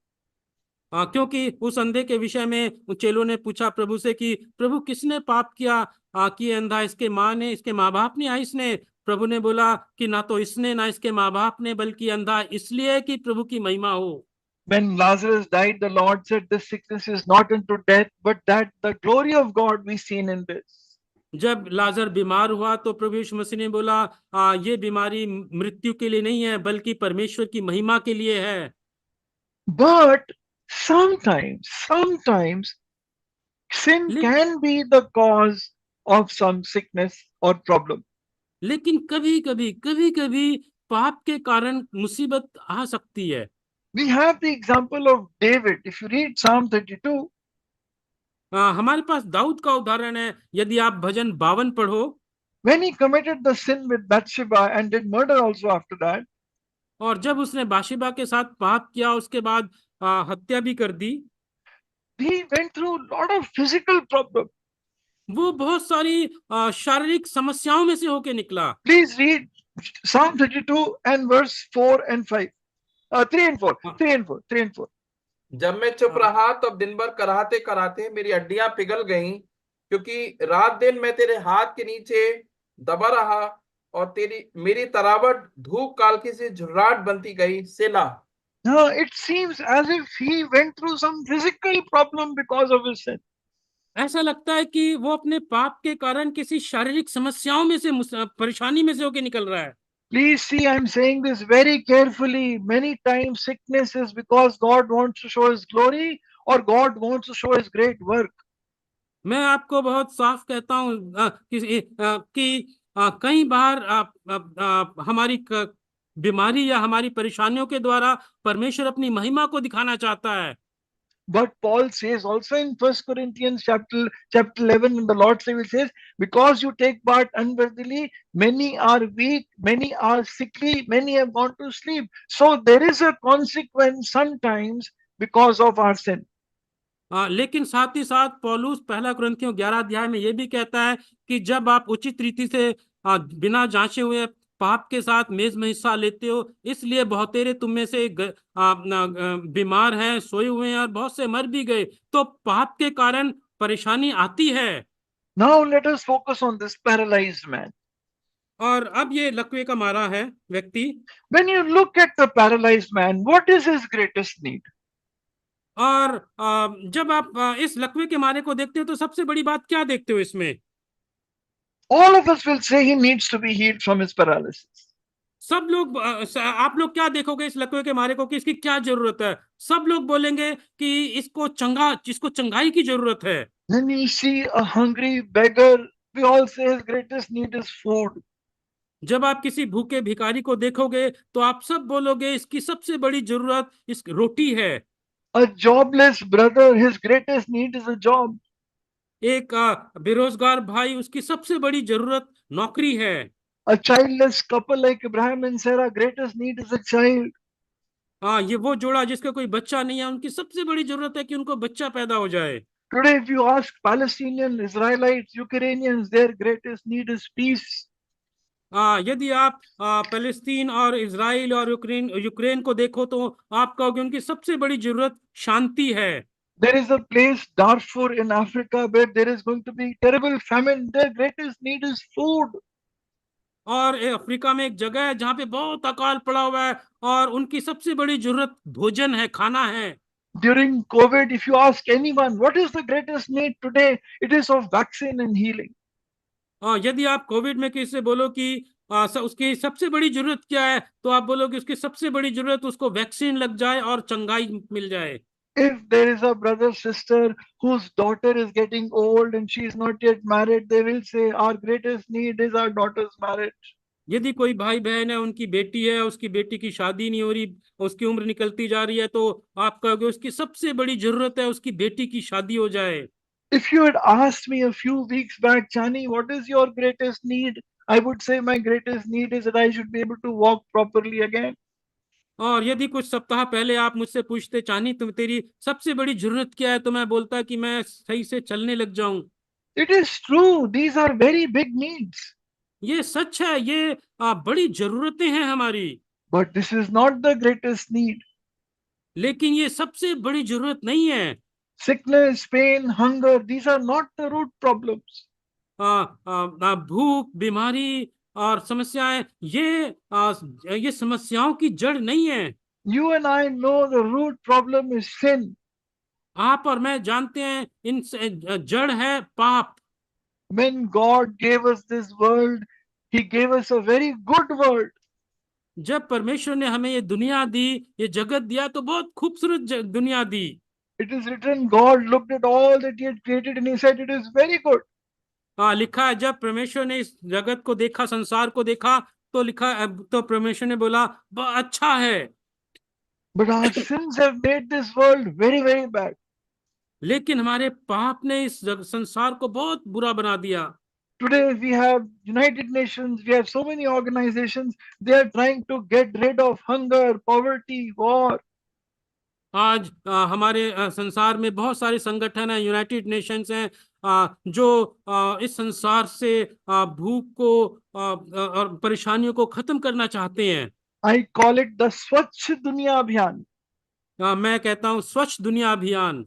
क्योंकि उस अंधे के विषय में चेलों ने पूछा प्रभु से कि प्रभु किसने पाप किया कि अंधा, इसके माँ ने, इसके माँ बाप ने, या इसने? प्रभु ने बोला कि ना तो इसने ना इसके माँ बाप ने, बल्कि अंधा इसलिए कि प्रभु की महिमा हो। When Lazarus died, the Lord said, this sickness is not unto death, but that the glory of God be seen in this. जब लाजर बीमार हुआ तो प्रभु यीशु मसीह ने बोला, ये बीमारी मृत्यु के लिए नहीं है, बल्कि परमेश्वर की महिमा के लिए है। But sometimes sin can be the cause of some sickness or problem. लेकिन कभी कभी पाप के कारण मुसीबत आ सकती है। We have the example of David. If you read Psalm 32, हमारे पास दाऊद का उदाहरण है। यदि आप भजन 52 पढ़ो, when he committed the sin with Bathsheba and did murder also after that, और जब उसने बाशिबा के साथ पाप किया, उसके बाद हत्या भी कर दी, he went through a lot of physical problem. वो बहुत सारी शारीरिक समस्याओं में से होके निकला। Please read Psalm 32 and verse 4 and 5. 3 and 4. 3 and 4. 3 and 4. जब मैं चुप रहा तब दिन भर कराहते कराहते मेरी हड्डियां पिघल गईं, क्योंकि रात दिन मैं तेरे हाथ के नीचे दबा रहा और मेरी तरावट धूप कालखी से झुर्राहट बनती गई। सेला। Now it seems as if he went through some physical problem because of his sin. ऐसा लगता है कि वो अपने पाप के कारण किसी शारीरिक समस्याओं में से परेशानी में से होके निकल रहा है। Please see, I'm saying this very carefully. Many times sickness is because God wants to show His glory or God wants to show His great work. मैं आपको बहुत साफ कहता हूँ कि कई बार हमारी बीमारी या हमारी परेशानियों के द्वारा परमेश्वर अपनी महिमा को दिखाना चाहता है। But Paul says also in 1 Corinthians chapter 11, in the Lord's Table says, because you take part unworthily, many are weak, many are sickly, many have gone to sleep. So there is a consequence sometimes because of our sin. लेकिन साथ ही साथ पौलुस पहला कुरिन्थियों 11 अध्याय में यह भी कहता है कि जब आप उचित रीति से बिना जांचे हुए पाप के साथ मेज में हिस्सा लेते हो, इसलिए बहुतेरे तुम में से बीमार हैं, सोए हुए हैं और बहुत से मर भी गए। तो पाप के कारण परेशानी आती है। Now let us focus on this paralyzed man. और अब ये लकवे का मारा है व्यक्ति, When you look at the paralyzed man, what is his greatest need? और जब आप इस लकवे के मारे को देखते हो तो सबसे बड़ी बात क्या देखते हो इसमें? All of us will say he needs to be healed from his paralysis. सब लोग आप लोग क्या देखोगे इस लकवे के मारे को कि इसकी क्या जरूरत है? सब लोग बोलेंगे कि इसको चंगाई की जरूरत है। When you see a hungry beggar, we all say his greatest need is food. जब आप किसी भूखे भिखारी को देखोगे तो आप सब बोलोगे इसकी सबसे बड़ी जरूरत इस रोटी है। A jobless brother, his greatest need is a job. एक बेरोजगार भाई, उसकी सबसे बड़ी जरूरत नौकरी है। A childless couple like Abraham and Sarah, greatest need is a child. ये वो जोड़ा जिसका कोई बच्चा नहीं है, उनकी सबसे बड़ी जरूरत है कि उनको बच्चा पैदा हो जाए। Today, if you ask Palestinians, Israelites, Ukrainians, their greatest need is peace. यदि आप फलस्तीन और इजराइल और यूक्रेन को देखो तो आप कहोगे उनकी सबसे बड़ी जरूरत शांति है। There is a place, Darfur in Africa, where there is going to be terrible famine. Their greatest need is food. और अफ्रीका में एक जगह है जहाँ पे बहुत अकाल पड़ा हुआ है और उनकी सबसे बड़ी जरूरत भोजन है, खाना है। During COVID, if you ask anyone, what is the greatest need today? It is of vaccine and healing. यदि आप कोविड में किसी से बोलो कि उसकी सबसे बड़ी जरूरत क्या है, तो आप बोलोगे उसकी सबसे बड़ी जरूरत उसको वैक्सीन लग जाए और चंगाई मिल जाए। If there is a brother, sister whose daughter is getting old and she is not yet married, they will say, our greatest need is our daughter's marriage. यदि कोई भाई बहन है, उनकी बेटी है, उसकी बेटी की शादी नहीं हो रही, उसकी उम्र निकलती जा रही है, तो आप कहोगे उसकी सबसे बड़ी जरूरत है उसकी बेटी की शादी हो जाए। If you had asked me a few weeks back, Chani, what is your greatest need? I would say my greatest need is that I should be able to walk properly again. और यदि कुछ सप्ताह पहले आप मुझसे पूछते चानी तुम तेरी सबसे बड़ी जरूरत क्या है, तो मैं बोलता कि मैं सही से चलने लग जाऊं। It is true. These are very big needs. ये सच है, ये बड़ी जरूरतें हैं हमारी। But this is not the greatest need. लेकिन ये सबसे बड़ी जरूरत नहीं है। Sickness, pain, hunger, these are not the root problems. भूख, बीमारी और समस्याएं, ये समस्याओं की जड़ नहीं है। You and I know the root problem is sin. आप और मैं जानते हैं इन जड़ है पाप। When God gave us this world, He gave us a very good world. जब परमेश्वर ने हमें ये दुनिया दी, ये जगत दिया, तो बहुत खूबसूरत दुनिया दी। It is written, God looked at all that He had created and He said, it is very good. लिखा है जब परमेश्वर ने इस जगत को देखा, संसार को देखा, तो परमेश्वर ने बोला अच्छा है। But our sins have made this world very, very bad. लेकिन हमारे पाप ने इस संसार को बहुत बुरा बना दिया। Today we have United Nations, we have so many organizations, they are trying to get rid of hunger, poverty, war. आज हमारे संसार में बहुत सारे संगठन हैं, यूनाइटेड नेशंस हैं, जो इस संसार से भूख को और परेशानियों को खत्म करना चाहते हैं। I call it the Swachh Dunya Abhiyan. मैं कहता हूँ स्वच्छ दुनिया अभियान।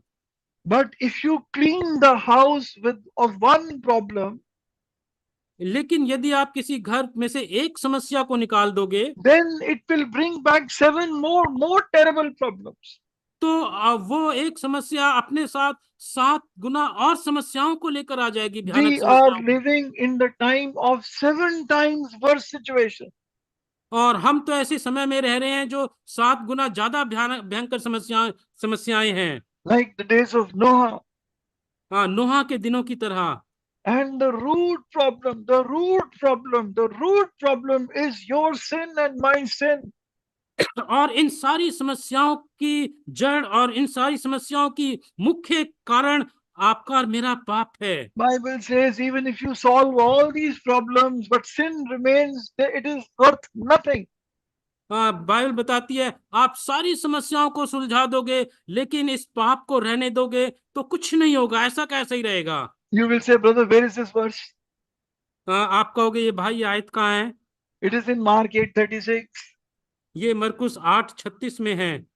But if you clean the house of one problem, लेकिन यदि आप किसी घर में से एक समस्या को निकाल दोगे, then it will bring back 7 more terrible problems. तो वो एक समस्या अपने साथ 7 गुना और समस्याओं को लेकर आ जाएगी, भयानक We are समस्याओं को। living in the time of 7 times worse situation. और हम तो ऐसे समय में रह रहे हैं जो 7 गुना ज्यादा भयंकर समस्याएं हैं। Like the days of Noah. हाँ, नोहा के दिनों की तरह। And the root problem is your sin and my sin. और इन सारी समस्याओं की जड़ और इन सारी समस्याओं की मुख्य कारण आपका और मेरा पाप है। Bible says even if you solve all these problems, but sin remains, it is worth nothing. Bible बताती है आप सारी समस्याओं को सुलझा दोगे, लेकिन इस पाप को रहने दोगे तो कुछ नहीं होगा। ऐसा कैसे ही रहेगा? You will say, brother, where is this verse? आप कहोगे ये भाई आयत कहाँ है? It is in Mark 8:36. ये मरकुस 8:36 में है।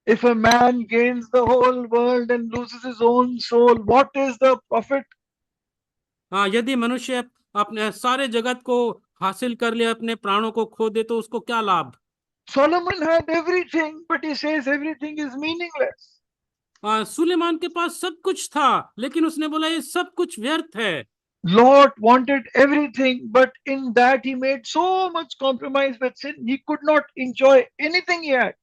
If a man gains the whole world and loses his own soul, what is the profit? यदि मनुष्य अपने सारे जगत को हासिल कर ले, अपने प्राणों को खो दे, तो उसको क्या लाभ? Solomon had everything, but he says everything is meaningless. Suleman के पास सब कुछ था, लेकिन उसने बोला ये सब कुछ व्यर्थ है। Lot wanted everything, but in that he made so much compromise with sin, he could not enjoy anything he had.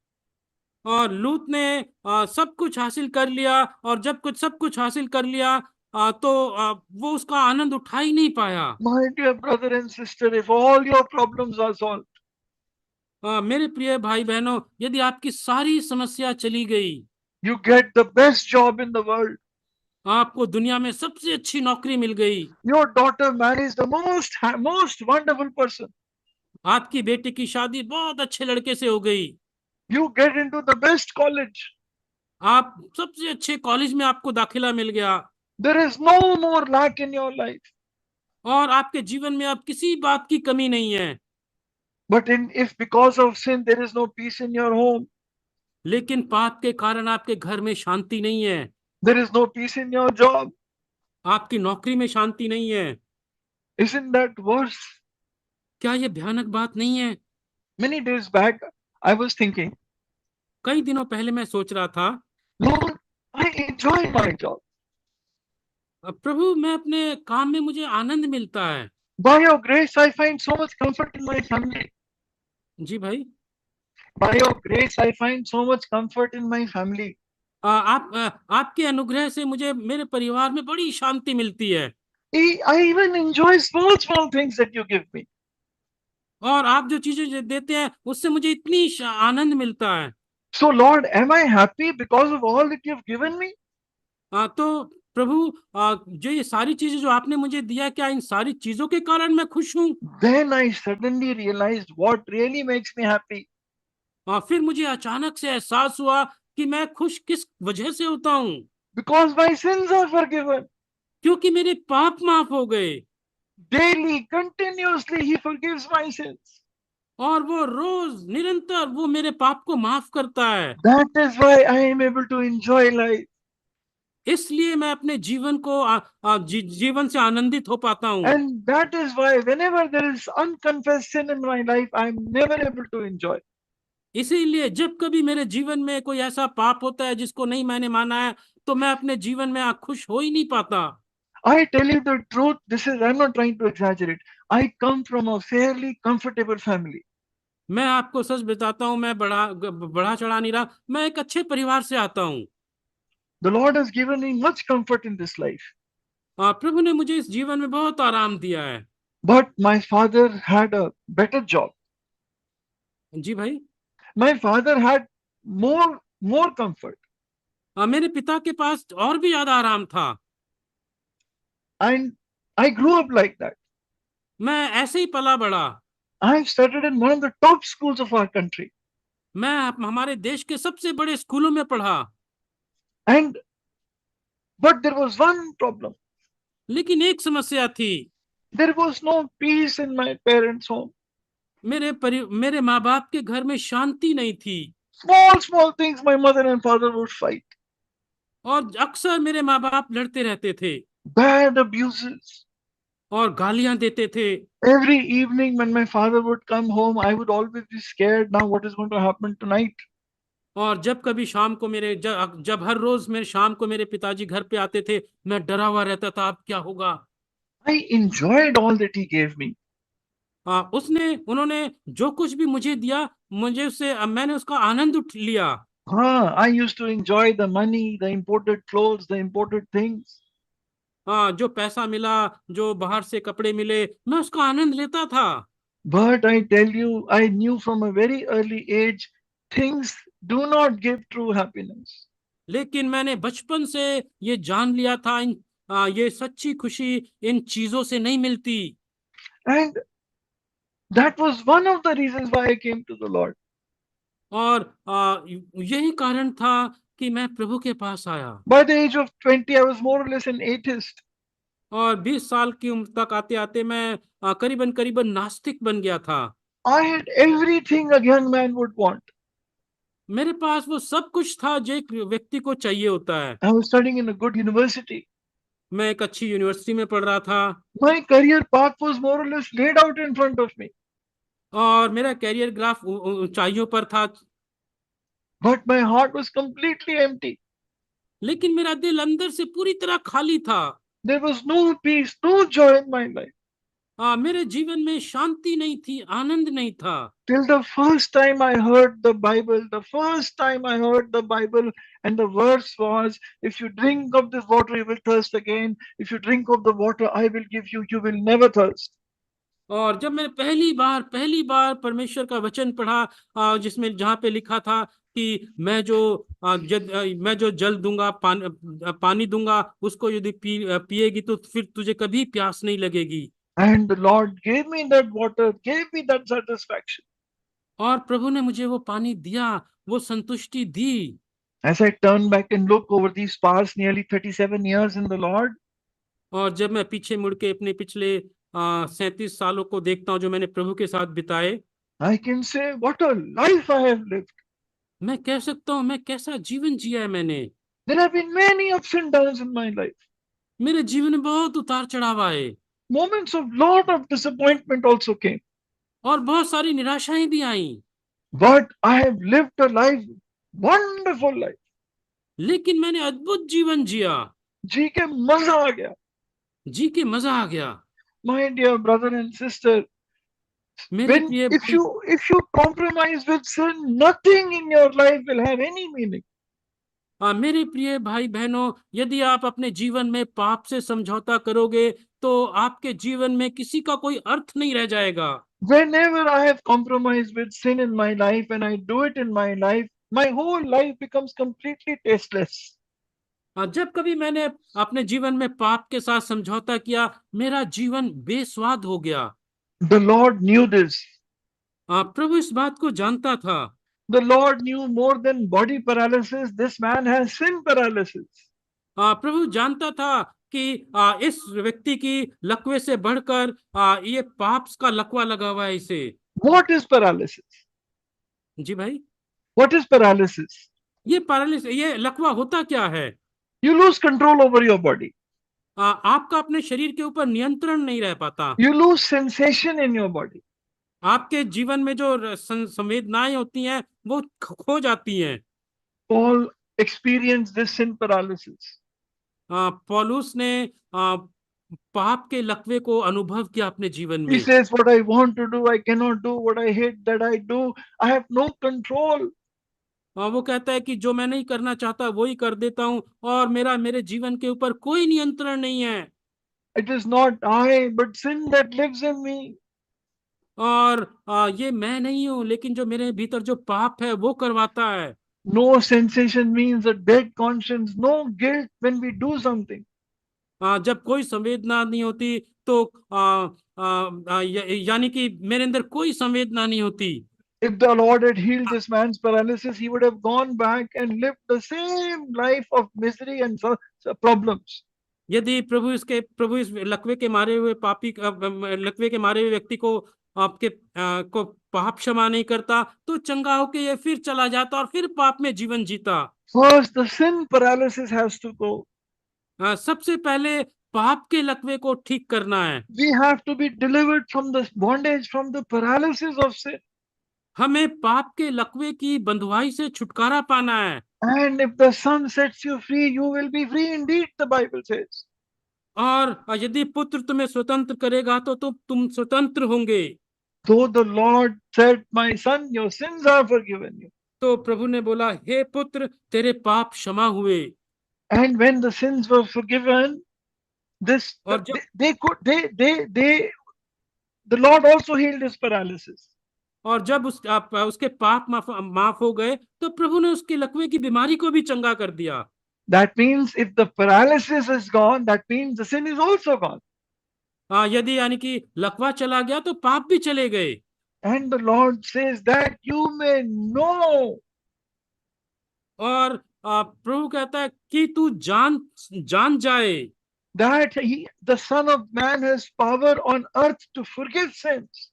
और लूत ने सब कुछ हासिल कर लिया, और जब सब कुछ हासिल कर लिया तो वो उसका आनंद उठा ही नहीं पाया। My dear brother and sister, if all your problems are solved, मेरे प्रिय भाई बहनों, यदि आपकी सारी समस्या चली गई, you get the best job in the world, आपको दुनिया में सबसे अच्छी नौकरी मिल गई, your daughter marries the most wonderful person, आपकी बेटी की शादी बहुत अच्छे लड़के से हो गई, you get into the best college, आप सबसे अच्छे कॉलेज में आपको दाखिला मिल गया, there is no more lack in your life. और आपके जीवन में अब किसी बात की कमी नहीं है। But if because of sin there is no peace in your home, लेकिन पाप के कारण आपके घर में शांति नहीं है, there is no peace in your job, आपकी नौकरी में शांति नहीं है, isn't that worse? क्या ये भयानक बात नहीं है? Many days back, I was thinking, कई दिनों पहले मैं सोच रहा था, Lord, I enjoy my job. प्रभु, मैं अपने काम में मुझे आनंद मिलता है। By your grace, I find so much comfort in my family. जी भाई, By your grace, I find so much comfort in my family. आपके अनुग्रह से मुझे मेरे परिवार में बड़ी शांति मिलती है, I even enjoy small things that you give me. और आप जो चीजें देते हैं उससे मुझे इतनी आनंद मिलता है। So, Lord, am I happy because of all that you have given me? तो प्रभु, जो ये सारी चीजें जो आपने मुझे दिया, क्या इन सारी चीजों के कारण मैं खुश हूँ? Then I suddenly realized what really makes me happy. फिर मुझे अचानक से एहसास हुआ कि मैं खुश किस वजह से होता हूँ। Because my sins are forgiven. क्योंकि मेरे पाप माफ हो गए। Daily, continuously, He forgives my sins. और वो रोज निरंतर वो मेरे पाप को माफ करता है। That is why I am able to enjoy life. इसलिए मैं अपने जीवन को जीवन से आनंदित हो पाता हूँ। And that is why whenever there is unconfessed sin in my life, I am never able to enjoy. इसीलिए जब कभी मेरे जीवन में कोई ऐसा पाप होता है जिसको नहीं मैंने माना है, तो मैं अपने जीवन में खुश हो ही नहीं पाता। I tell you the truth, I'm not trying to exaggerate. I come from a fairly comfortable family. मैं आपको सच बताता हूँ, मैं बढ़ा चढ़ा नहीं रहा, मैं एक अच्छे परिवार से आता हूँ। The Lord has given me much comfort in this life. प्रभु ने मुझे इस जीवन में बहुत आराम दिया है। But my father had a better job. जी भाई, My father had more comfort. मेरे पिता के पास और भी ज्यादा आराम था। And I grew up like that. मैं ऐसे ही पला बड़ा। I've studied in one of the top schools of our country. मैं हमारे देश के सबसे बड़े स्कूलों में पढ़ा। But there was one problem. लेकिन एक समस्या थी। There was no peace in my parents' home. मेरे माँ बाप के घर में शांति नहीं थी। Small things my mother and father would fight. और अक्सर मेरे माँ बाप लड़ते रहते थे। Bad abuses. और गालियां देते थे। Every evening when my father would come home, I would always be scared. Now what is going to happen tonight? और जब कभी शाम को जब हर रोज मेरे शाम को मेरे पिताजी घर पे आते थे, मैं डरा हुआ रहता था, अब क्या होगा। I enjoyed all that he gave me. उन्होंने जो कुछ भी मुझे दिया, मैंने उसका आनंद लिया। I used to enjoy the money, the imported clothes, the imported things. जो पैसा मिला, जो बाहर से कपड़े मिले, मैं उसका आनंद लेता था। But I tell you, I knew from a very early age, things do not give true happiness. लेकिन मैंने बचपन से ये जान लिया था, ये सच्ची खुशी इन चीजों से नहीं मिलती। And that was one of the reasons why I came to the Lord. और यही कारण था कि मैं प्रभु के पास आया। By the age of 20, I was more or less an atheist. और 20 साल की उम्र तक आते आते मैं करीबन करीबन नास्तिक बन गया था। I had everything a young man would want. मेरे पास वो सब कुछ था जो एक व्यक्ति को चाहिए होता है। I was studying in a good university. मैं एक अच्छी यूनिवर्सिटी में पढ़ रहा था My career path was more or less laid out in front of me. और मेरा कैरियर ग्राफ ऊंचाइयों पर था। But my heart was completely empty. लेकिन मेरा दिल अंदर से पूरी तरह खाली था। There was no peace, no joy in my life. मेरे जीवन में शांति नहीं थी, आनंद नहीं था। Till the first time I heard the Bible, and the verse was, if you drink of this water, you will thirst again. If you drink of the water I will give you, you will never thirst. और जब मैंने पहली बार परमेश्वर का वचन पढ़ा, जहाँ पे लिखा था कि मैं जो जल दूंगा, पानी दूंगा, उसको यदि पिएगी तो फिर तुझे कभी प्यास नहीं लगेगी। And the Lord gave me that water, gave me that satisfaction. और प्रभु ने मुझे वो पानी दिया, वो संतुष्टि दी। As I turn back and look over these past nearly 37 years in the Lord, और जब मैं पीछे मुड़ के अपने पिछले 37 सालों को देखता हूँ जो मैंने प्रभु के साथ बिताए, I can say, what a life I have lived. मैं कह सकता हूँ मैं कैसा जीवन जिया है मैंने। There have been many ups and downs in my life. मेरे जीवन में बहुत उतार चढ़ाव आए Moments of lot of disappointment also came. और बहुत सारी निराशाएं भी आई। But I have lived a life, wonderful life. लेकिन मैंने अद्भुत जीवन जिया, जी के मजा आ गया. जी के मजा आ गया। My dear brother and sister, मेरे प्रिय if you compromise with sin, nothing in your life will have any meaning. मेरे प्रिय भाई बहनों, यदि आप अपने जीवन में पाप से समझौता करोगे तो आपके जीवन में किसी का कोई अर्थ नहीं रह जाएगा। Whenever I have compromised with sin in my life and I do it in my life, my whole life becomes completely tasteless. जब कभी मैंने अपने जीवन में पाप के साथ समझौता किया, मेरा जीवन बेस्वाद हो गया। The Lord knew this. प्रभु इस बात को जानता था। The Lord knew more than body paralysis, this man has sin paralysis. प्रभु जानता था कि इस व्यक्ति की लकवे से बढ़कर ये पाप का लकवा लगा हुआ है इसे। What is paralysis? जी भाई, What is paralysis? ये लकवा होता क्या है? You lose control over your body. आपका अपने शरीर के ऊपर नियंत्रण नहीं रह पाता। You lose sensation in your body. आपके जीवन में जो संवेदनाएं होती हैं वो खो जाती हैं। Paul experienced this sin paralysis. पौलुस ने पाप के लकवे को अनुभव किया अपने जीवन He में। says, what I want to do, I cannot do. What I hate, that I do. I have no control. वो कहता है कि जो मैं नहीं करना चाहता वही कर देता हूँ और मेरे जीवन के ऊपर कोई नियंत्रण नहीं है। It is not I, but sin that lives in me. और ये मैं नहीं हूँ, लेकिन जो मेरे भीतर जो पाप है वो करवाता है। No sensation means a dead conscience, no guilt when we do something. जब कोई संवेदना नहीं होती तो यानी कि मेरे अंदर कोई संवेदना नहीं होती। If the Lord had healed this man's paralysis, he would have gone back and lived the same life of misery and problems. यदि प्रभु इस लकवे के मारे हुए व्यक्ति को आपके को पाप क्षमा नहीं करता तो चंगा होके ये फिर चला जाता और फिर पाप में जीवन जीता। First, the sin paralysis has to go. सबसे पहले पाप के लकवे को ठीक करना है। We have to be delivered from the bondage, from the paralysis of sin. हमें पाप के लकवे की बंधुआई से छुटकारा पाना है। And if the Son sets you free, you will be free indeed, the Bible says. और यदि पुत्र तुम्हें स्वतंत्र करेगा तो तुम स्वतंत्र होंगे। Though the Lord said, my son, your sins are forgiven you. तो प्रभु ने बोला, हे पुत्र, तेरे पाप क्षमा हुए। And when the sins were forgiven, और जब the Lord also healed his paralysis. उसके पाप माफ हो गए तो प्रभु ने उसके लकवे की बीमारी को भी चंगा कर दिया। That means if the paralysis is gone, that means the sin is also gone. यदि यानी कि लकवा चला गया तो पाप भी चले गए। And the Lord says that you may know. और प्रभु कहता है कि तू जान जाए That the Son of Man has power on earth to forgive sins.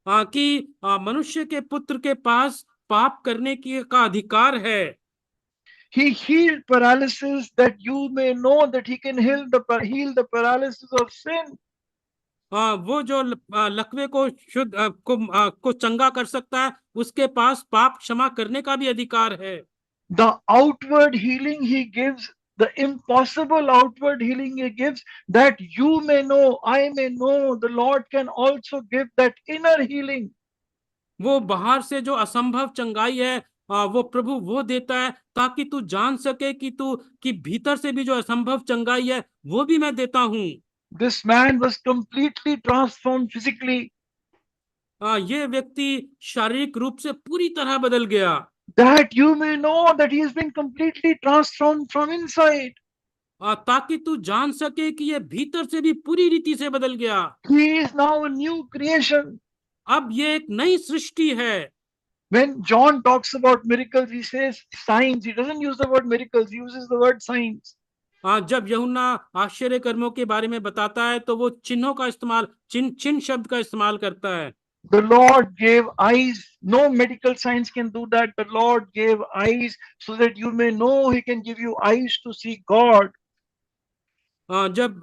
कि मनुष्य के पुत्र के पास पाप करने का अधिकार है। He healed paralysis that you may know that he can heal the paralysis of sin. वो जो लकवे को शुद्ध को चंगा कर सकता है, उसके पास पाप क्षमा करने का भी अधिकार है। The outward healing he gives, the impossible outward healing he gives, that you may know, I may know, the Lord can also give that inner healing. वो बाहर से जो असंभव चंगाई है वो प्रभु वो देता है ताकि तू जान सके कि भीतर से भी जो असंभव चंगाई है वो भी मैं देता हूँ। This man was completely transformed physically. ये व्यक्ति शारीरिक रूप से पूरी तरह बदल गया। That you may know that he has been completely transformed from inside. ताकि तू जान सके कि ये भीतर से भी पूरी रीति से बदल गया। He is now a new creation. अब ये एक नई सृष्टि है। When John talks about miracles, he says signs. He doesn't use the word miracles, he uses the word signs. जब यूहन्ना आश्चर्य कर्मों के बारे में बताता है तो वो चिन्हों का इस्तेमाल चिन्ह शब्द का इस्तेमाल करता है। The Lord gave eyes. No medical science can do that. The Lord gave eyes so that you may know. He can give you eyes to see God. जब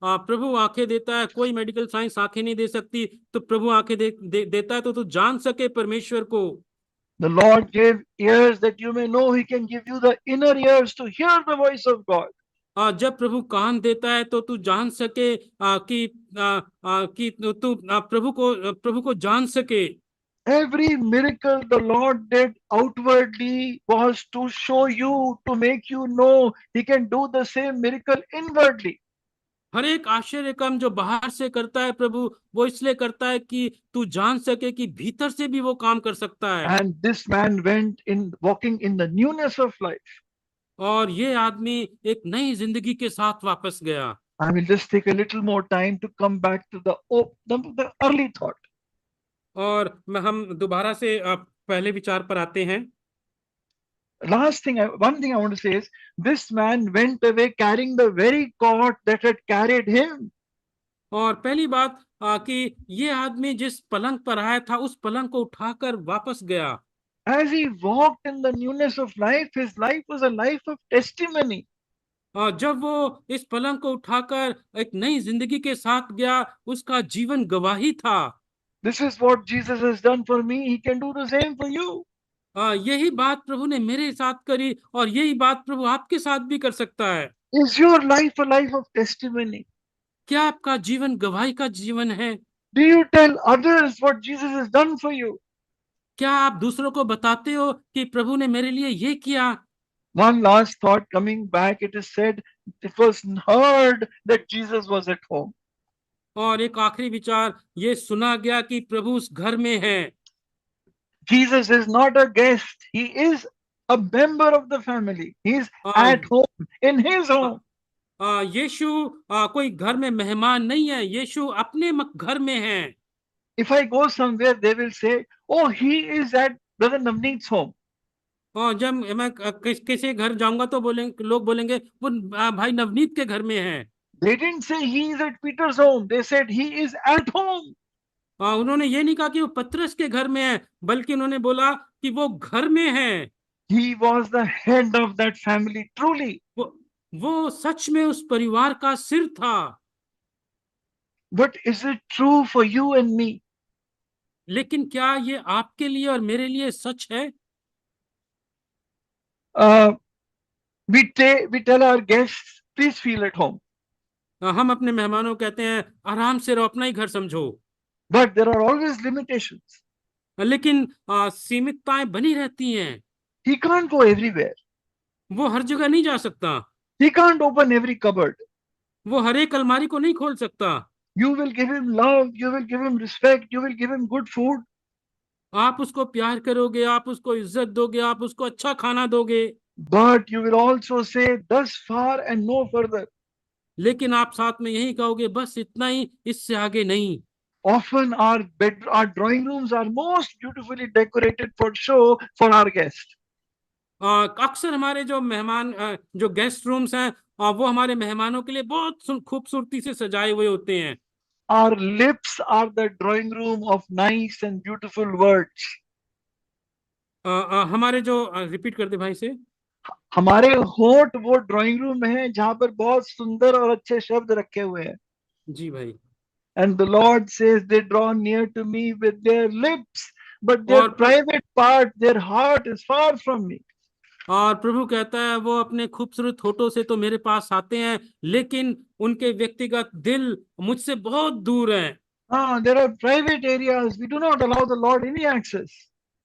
प्रभु आंखें देता है, कोई मेडिकल साइंस आंखें नहीं दे सकती, तो प्रभु आंखें देता है तो तू जान सके परमेश्वर को। The Lord gave ears that you may know. He can give you the inner ears to hear the voice of God. जब प्रभु कान देता है तो तू जान सके कि तू प्रभु को जान सके। Every miracle the Lord did outwardly was to show you, to make you know he can do the same miracle inwardly. हर एक आश्चर्य काम जो बाहर से करता है प्रभु, वो इसलिए करता है कि तू जान सके कि भीतर से भी वो काम कर सकता है। And this man went in walking in the newness of life. और ये आदमी एक नई जिंदगी के साथ वापस गया। I will just take a little more time to come back to the early thought. और हम दोबारा से पहले विचार पर आते हैं। One thing I want to say is, this man went away carrying the very cot that had carried him. और पहली बात कि ये आदमी जिस पलंग पर आया था उस पलंग को उठाकर वापस गया। As he walked in the newness of life, his life was a life of testimony. जब वो इस पलंग को उठाकर एक नई जिंदगी के साथ गया, उसका जीवन गवाही था। This is what Jesus has done for me. He can do the same for you. यही बात प्रभु ने मेरे साथ करी और यही बात प्रभु आपके साथ भी कर सकता है। Is your life a life of testimony? क्या आपका जीवन गवाही का जीवन है? Do you tell others what Jesus has done for you? क्या आप दूसरों को बताते हो कि प्रभु ने मेरे लिए ये किया? One last thought coming back, it is said, it was heard that Jesus was at home. और एक आखिरी विचार, ये सुना गया कि प्रभु उस घर में है। Jesus is not a guest. He is a member of the family. He is at home, in his home. यीशु कोई घर में मेहमान नहीं है, यीशु अपने घर में है। If I go somewhere, they will say, oh, he is at Brother Navneet's home. और जब मैं किसी घर जाऊंगा तो लोग बोलेंगे वो भाई नवनीत के घर में है। They didn't say he is at Peter's home. They said he is at home. उन्होंने ये नहीं कहा कि वो पतरस के घर में है, बल्कि उन्होंने बोला कि वो घर में है। He was the head of that family, truly. वो सच में उस परिवार का सिर था। But is it true for you and me? लेकिन क्या ये आपके लिए और मेरे लिए सच है? We tell our guests, please feel at home. हम अपने मेहमानों को कहते हैं आराम से रहो, अपना ही घर समझो। But there are always limitations. लेकिन सीमितताएं बनी रहती हैं। He can't go everywhere. वो हर जगह नहीं जा सकता। He can't open every cupboard. वो हर एक अलमारी को नहीं खोल सकता। You will give him love, you will give him respect, you will give him good food. आप उसको प्यार करोगे, आप उसको इज्जत दोगे, आप उसको अच्छा खाना दोगे, But you will also say, thus far and no further. लेकिन आप साथ में यही कहोगे, बस इतना ही, इससे आगे नहीं। Often our drawing rooms are most beautifully decorated for show for our guests. अक्सर हमारे जो मेहमान जो गेस्ट रूम्स हैं, वो हमारे मेहमानों के लिए बहुत खूबसूरती से सजाए हुए होते हैं। Our lips are the drawing room of nice and beautiful words. हमारे जो रिपीट कर दे भाई से। हमारे होंठ वो ड्राइंग रूम में है जहां पर बहुत सुंदर और अच्छे शब्द रखे हुए हैं। जी भाई। And the Lord says, they draw near to me with their lips, but their और private part, their heart is far from me. और प्रभु कहता है वो अपने खूबसूरत होठों से तो मेरे पास आते हैं, लेकिन उनके व्यक्तिगत दिल मुझसे बहुत दूर है। There are private areas. We do not allow the Lord any access.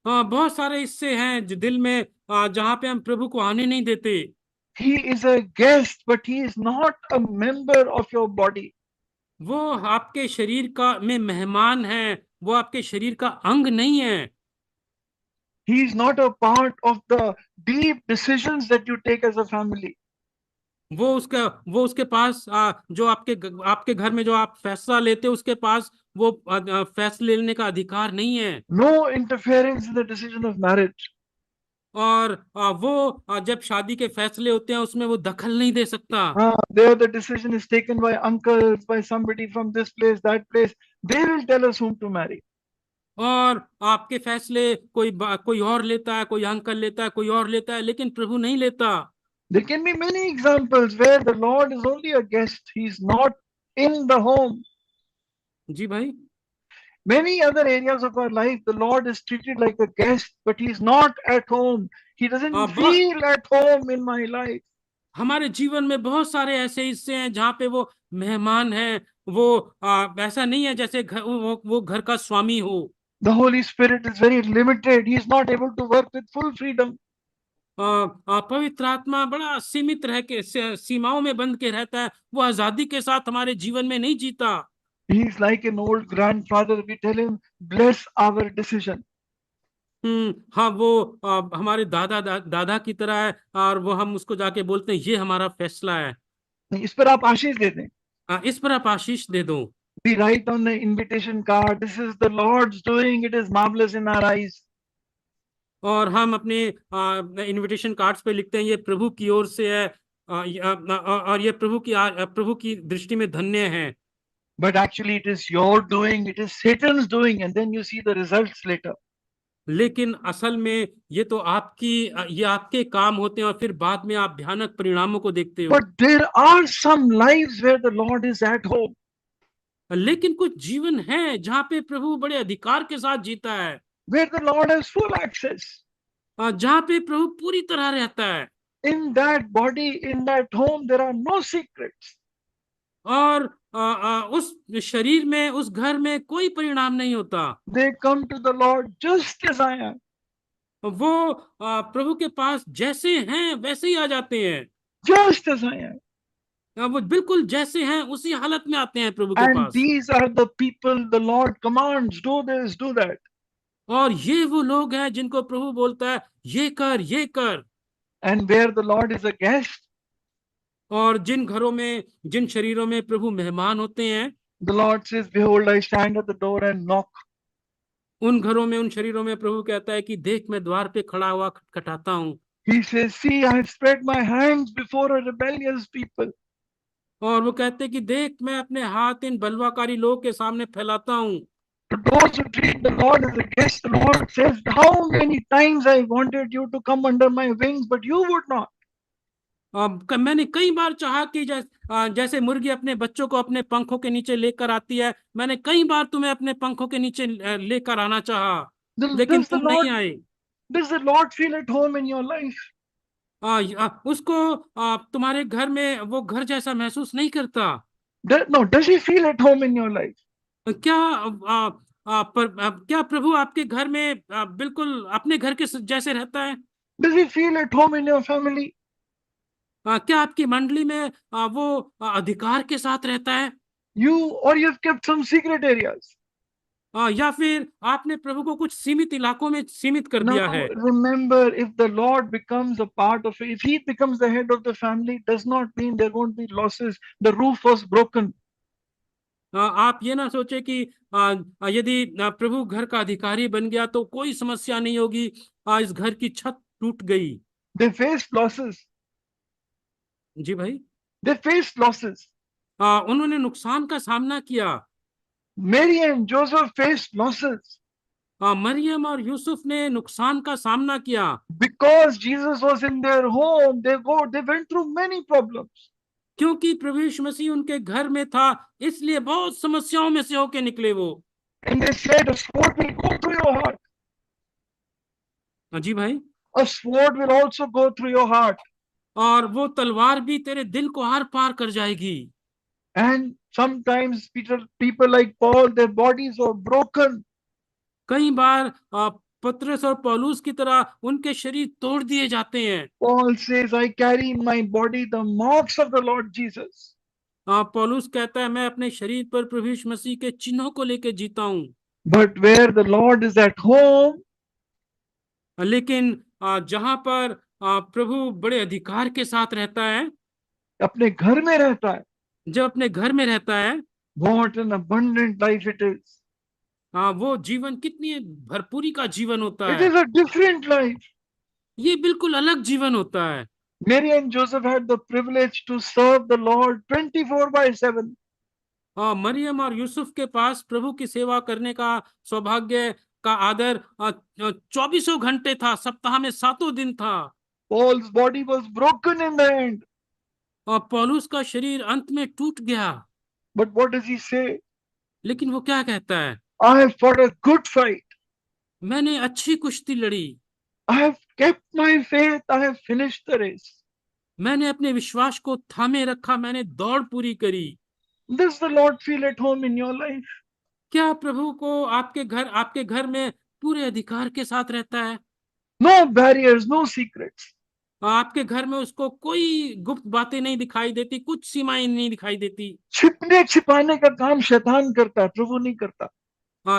बहुत सारे हिस्से हैं जो दिल में, जहाँ पे हम प्रभु को आने नहीं देते। He is a guest, but he is not a member of your body. वो आपके शरीर का में मेहमान है, वो आपके शरीर का अंग नहीं है। He is not a part of the deep decisions that you take as a family. वो उसके पास जो आपके घर में जो आप फैसला लेते हो, उसके पास वो फैसले लेने का अधिकार नहीं है। No interference in the decision of marriage. और वो जब शादी के फैसले होते हैं उसमें वो दखल नहीं दे सकता। There the decision is taken by uncles, by somebody from this place, that place. They will tell us whom to marry. और आपके फैसले कोई और लेता है, कोई अंकल लेता है, कोई और लेता है, लेकिन प्रभु नहीं लेता। There can be many examples where the Lord is only a guest. He's not in the home. जी भाई। Many other areas of our life, the Lord is treated like a guest, but he's not at home. He doesn't बहुत feel at home in my life. हमारे जीवन में बहुत सारे ऐसे हिस्से हैं जहाँ पे वो मेहमान है। वो ऐसा नहीं है जैसे वो घर का स्वामी हो। The Holy Spirit is very limited. He is not able to work with full freedom. पवित्र आत्मा बड़ा सीमित रह के सीमाओं में बंध के रहता है। वो आजादी के साथ हमारे जीवन में नहीं जीता। He is like an old grandfather. We tell him, bless our decision. हाँ, वो हमारे दादा की तरह है, और वो हम उसको जाके बोलते हैं ये हमारा फैसला है। इस पर आप आशीष दे दें। इस पर आप आशीष दे दो। We write on the invitation card, this is the Lord's doing, it is marvelous in our eyes. और हम अपने इनविटेशन कार्ड्स पे लिखते हैं ये प्रभु की ओर से है, और ये प्रभु की दृष्टि में धन्य है। But actually it is your doing, it is Satan's doing, and then you see the results later. लेकिन असल में ये तो ये आपके काम होते हैं, और फिर बाद में आप भयानक परिणामों को देखते हो। But there are some lives where the Lord is at home. लेकिन कुछ जीवन है जहाँ पे प्रभु बड़े अधिकार के साथ जीता है, Where the Lord has full access. जहाँ पे प्रभु पूरी तरह रहता है। In that body, in that home, there are no secrets. और उस शरीर में, उस घर में कोई परिणाम नहीं होता। They come to the Lord just as I am. वो प्रभु के पास जैसे हैं वैसे ही आ जाते हैं। Just as I am. वो बिल्कुल जैसे हैं उसी हालत में आते हैं प्रभु के And pass. these are the people the Lord commands, do this, do that. और ये वो लोग हैं जिनको प्रभु बोलता है ये कर, ये कर। And where the Lord is a guest, और जिन घरों में, जिन शरीरों में प्रभु मेहमान होते हैं, the Lord says, behold, I stand at the door and knock. उन घरों में, उन शरीरों में प्रभु कहता है कि देख मैं द्वार पे खड़ा हुआ खटखटाता हूँ। He says, see, I have spread my hands before a rebellious people. और वो कहते हैं कि देख मैं अपने हाथ इन बलवाकारी लोगों के सामने फैलाता हूँ। To those who treat the Lord as a guest, the Lord says, how many times I wanted you to come under my wings, but you would not. मैंने कई बार चाहा कि जैसे मुर्गी अपने बच्चों को अपने पंखों के नीचे लेकर आती है, मैंने कई बार तुम्हें अपने पंखों के नीचे लेकर आना चाहा, लेकिन Does the तुम नहीं Lord, आए। does the Lord feel at home in your life? उसको तुम्हारे घर में वो घर जैसा महसूस नहीं करता। No, does he feel at home in your life? क्या क्या प्रभु आपके घर में बिल्कुल अपने घर के जैसे रहता है? Does he feel at home in your family? क्या आपकी मंडली में वो अधिकार के साथ रहता है? Or you've kept some secret areas. या फिर आपने प्रभु को कुछ सीमित इलाकों में सीमित कर Now दिया है? remember, if the Lord becomes a part of it, if he becomes the head of the family, does not mean there won't be losses. The roof was broken. आप ये ना सोचे कि यदि प्रभु घर का अधिकारी बन गया तो कोई समस्या नहीं होगी। इस घर की छत टूट गई। They faced losses. जी भाई। They faced losses. उन्होंने नुकसान का सामना किया। Mary and Joseph faced losses Maryam और यूसुफ ने नुकसान का सामना किया। because Jesus was in their home. They went through many problems. क्योंकि प्रभु यीशु मसीह उनके घर में था, इसलिए बहुत समस्याओं में से होके निकले वो। And they said, a sword will go through your heart. जी भाई। A sword will also go through your heart. और वो तलवार भी तेरे दिल को आर पार कर जाएगी। And sometimes people like Paul, their bodies are broken. कई बार पतरस और पौलुस की तरह उनके शरीर तोड़ दिए जाते हैं। Paul says, I carry in my body the marks of the Lord Jesus. पौलुस कहता है, मैं अपने शरीर पर प्रभु यीशु मसीह के चिन्हों को लेकर जीता हूँ। But where the Lord is at home, लेकिन जहां पर प्रभु बड़े अधिकार के साथ रहता है, अपने घर में रहता है, जब अपने घर में रहता है, what an abundant life it is. वो जीवन कितनी भरपूरी का जीवन होता It है। is a different life. ये बिल्कुल अलग जीवन होता है। Mary and Joseph had the privilege to serve the Lord 24/7. Maryam और यूसुफ के पास प्रभु की सेवा करने का सौभाग्य का आदर 24 घंटे था, सप्ताह में 7 दिन था। Paul's body was broken in the end. और पौलुस का शरीर अंत में टूट गया। But what does he say? लेकिन वो क्या कहता है? I have fought a good fight. मैंने अच्छी कुश्ती लड़ी। I have kept my faith. I have finished the race. मैंने अपने विश्वास को थामे रखा, मैंने दौड़ पूरी करी। Does the Lord feel at home in your life? क्या प्रभु को आपके घर में पूरे अधिकार के साथ रहता है? No barriers, no secrets. आपके घर में उसको कोई गुप्त बातें नहीं दिखाई देती, कुछ सीमाएं नहीं दिखाई देती। छिपने छिपाने का काम शैतान करता है, प्रभु नहीं करता।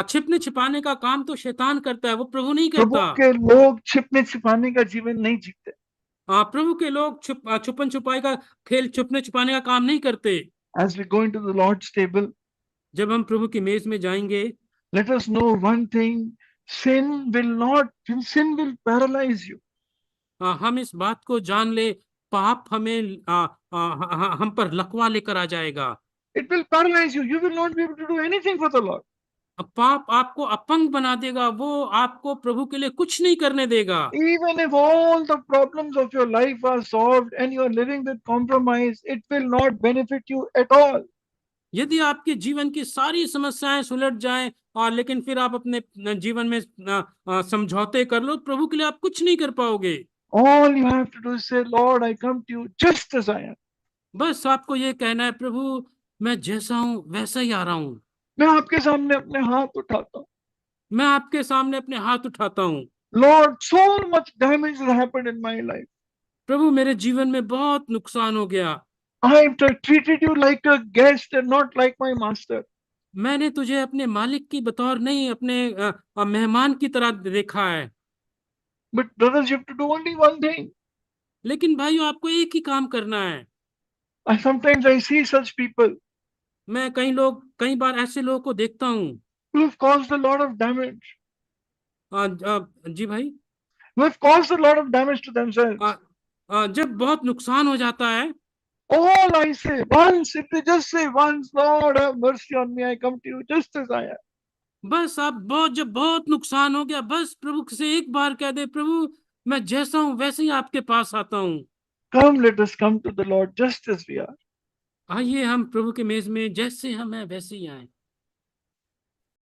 छिपने छिपाने का काम तो शैतान करता है, वो प्रभु नहीं प्रभु करता। के लोग छिपने छिपाने का जीवन नहीं जीते। प्रभु के लोग छुपन छुपाई का खेल, छुपने छिपाने का काम नहीं करते। As we go into the Lord's table, जब हम प्रभु की मेज में जाएंगे, let us know one thing: sin will paralyze you. हम इस बात को जान ले, पाप हम पर लकवा लेकर आ जाएगा। It will paralyze you. You will not be able to do anything for the Lord. पाप आपको अपंग बना देगा, वो आपको प्रभु के लिए कुछ नहीं करने देगा। Even if all the problems of your life are solved and you are living with compromise, it will not benefit you at all. यदि आपके जीवन की सारी समस्याएं सुलझ जाएं और लेकिन फिर आप अपने जीवन में समझौते कर लो, प्रभु के लिए आप कुछ नहीं कर पाओगे। All you have to do is say, Lord, I come to you just as I am. बस आपको ये कहना है, प्रभु मैं जैसा हूं वैसा ही आ रहा हूं। मैं आपके सामने अपने हाथ उठाता हूँ। मैं आपके सामने अपने हाथ उठाता हूँ। Lord, so much damage has happened in my life. प्रभु मेरे जीवन में बहुत नुकसान हो गया। I have treated you like a guest and not like my master. मैंने तुझे अपने मालिक की बतौर नहीं, अपने मेहमान की तरह देखा है। But brothers, you have to do only one thing. लेकिन भाइयों, आपको एक ही काम करना है। Sometimes I see such people मैं कई बार ऐसे लोगों को देखता हूँ who have caused a lot of damage. जी भाई, Who have caused a lot of damage to themselves. जब बहुत नुकसान हो जाता है, All I say once, if they just say once, Lord, have mercy on me, I come to you just as I am. बस जब बहुत नुकसान हो गया, बस प्रभु से एक बार कह दे, प्रभु मैं जैसा हूं वैसे ही आपके पास आता हूं। Come, let us come to the Lord just as we are. आइए हम प्रभु के मेज में जैसे हम हैं वैसे ही आए।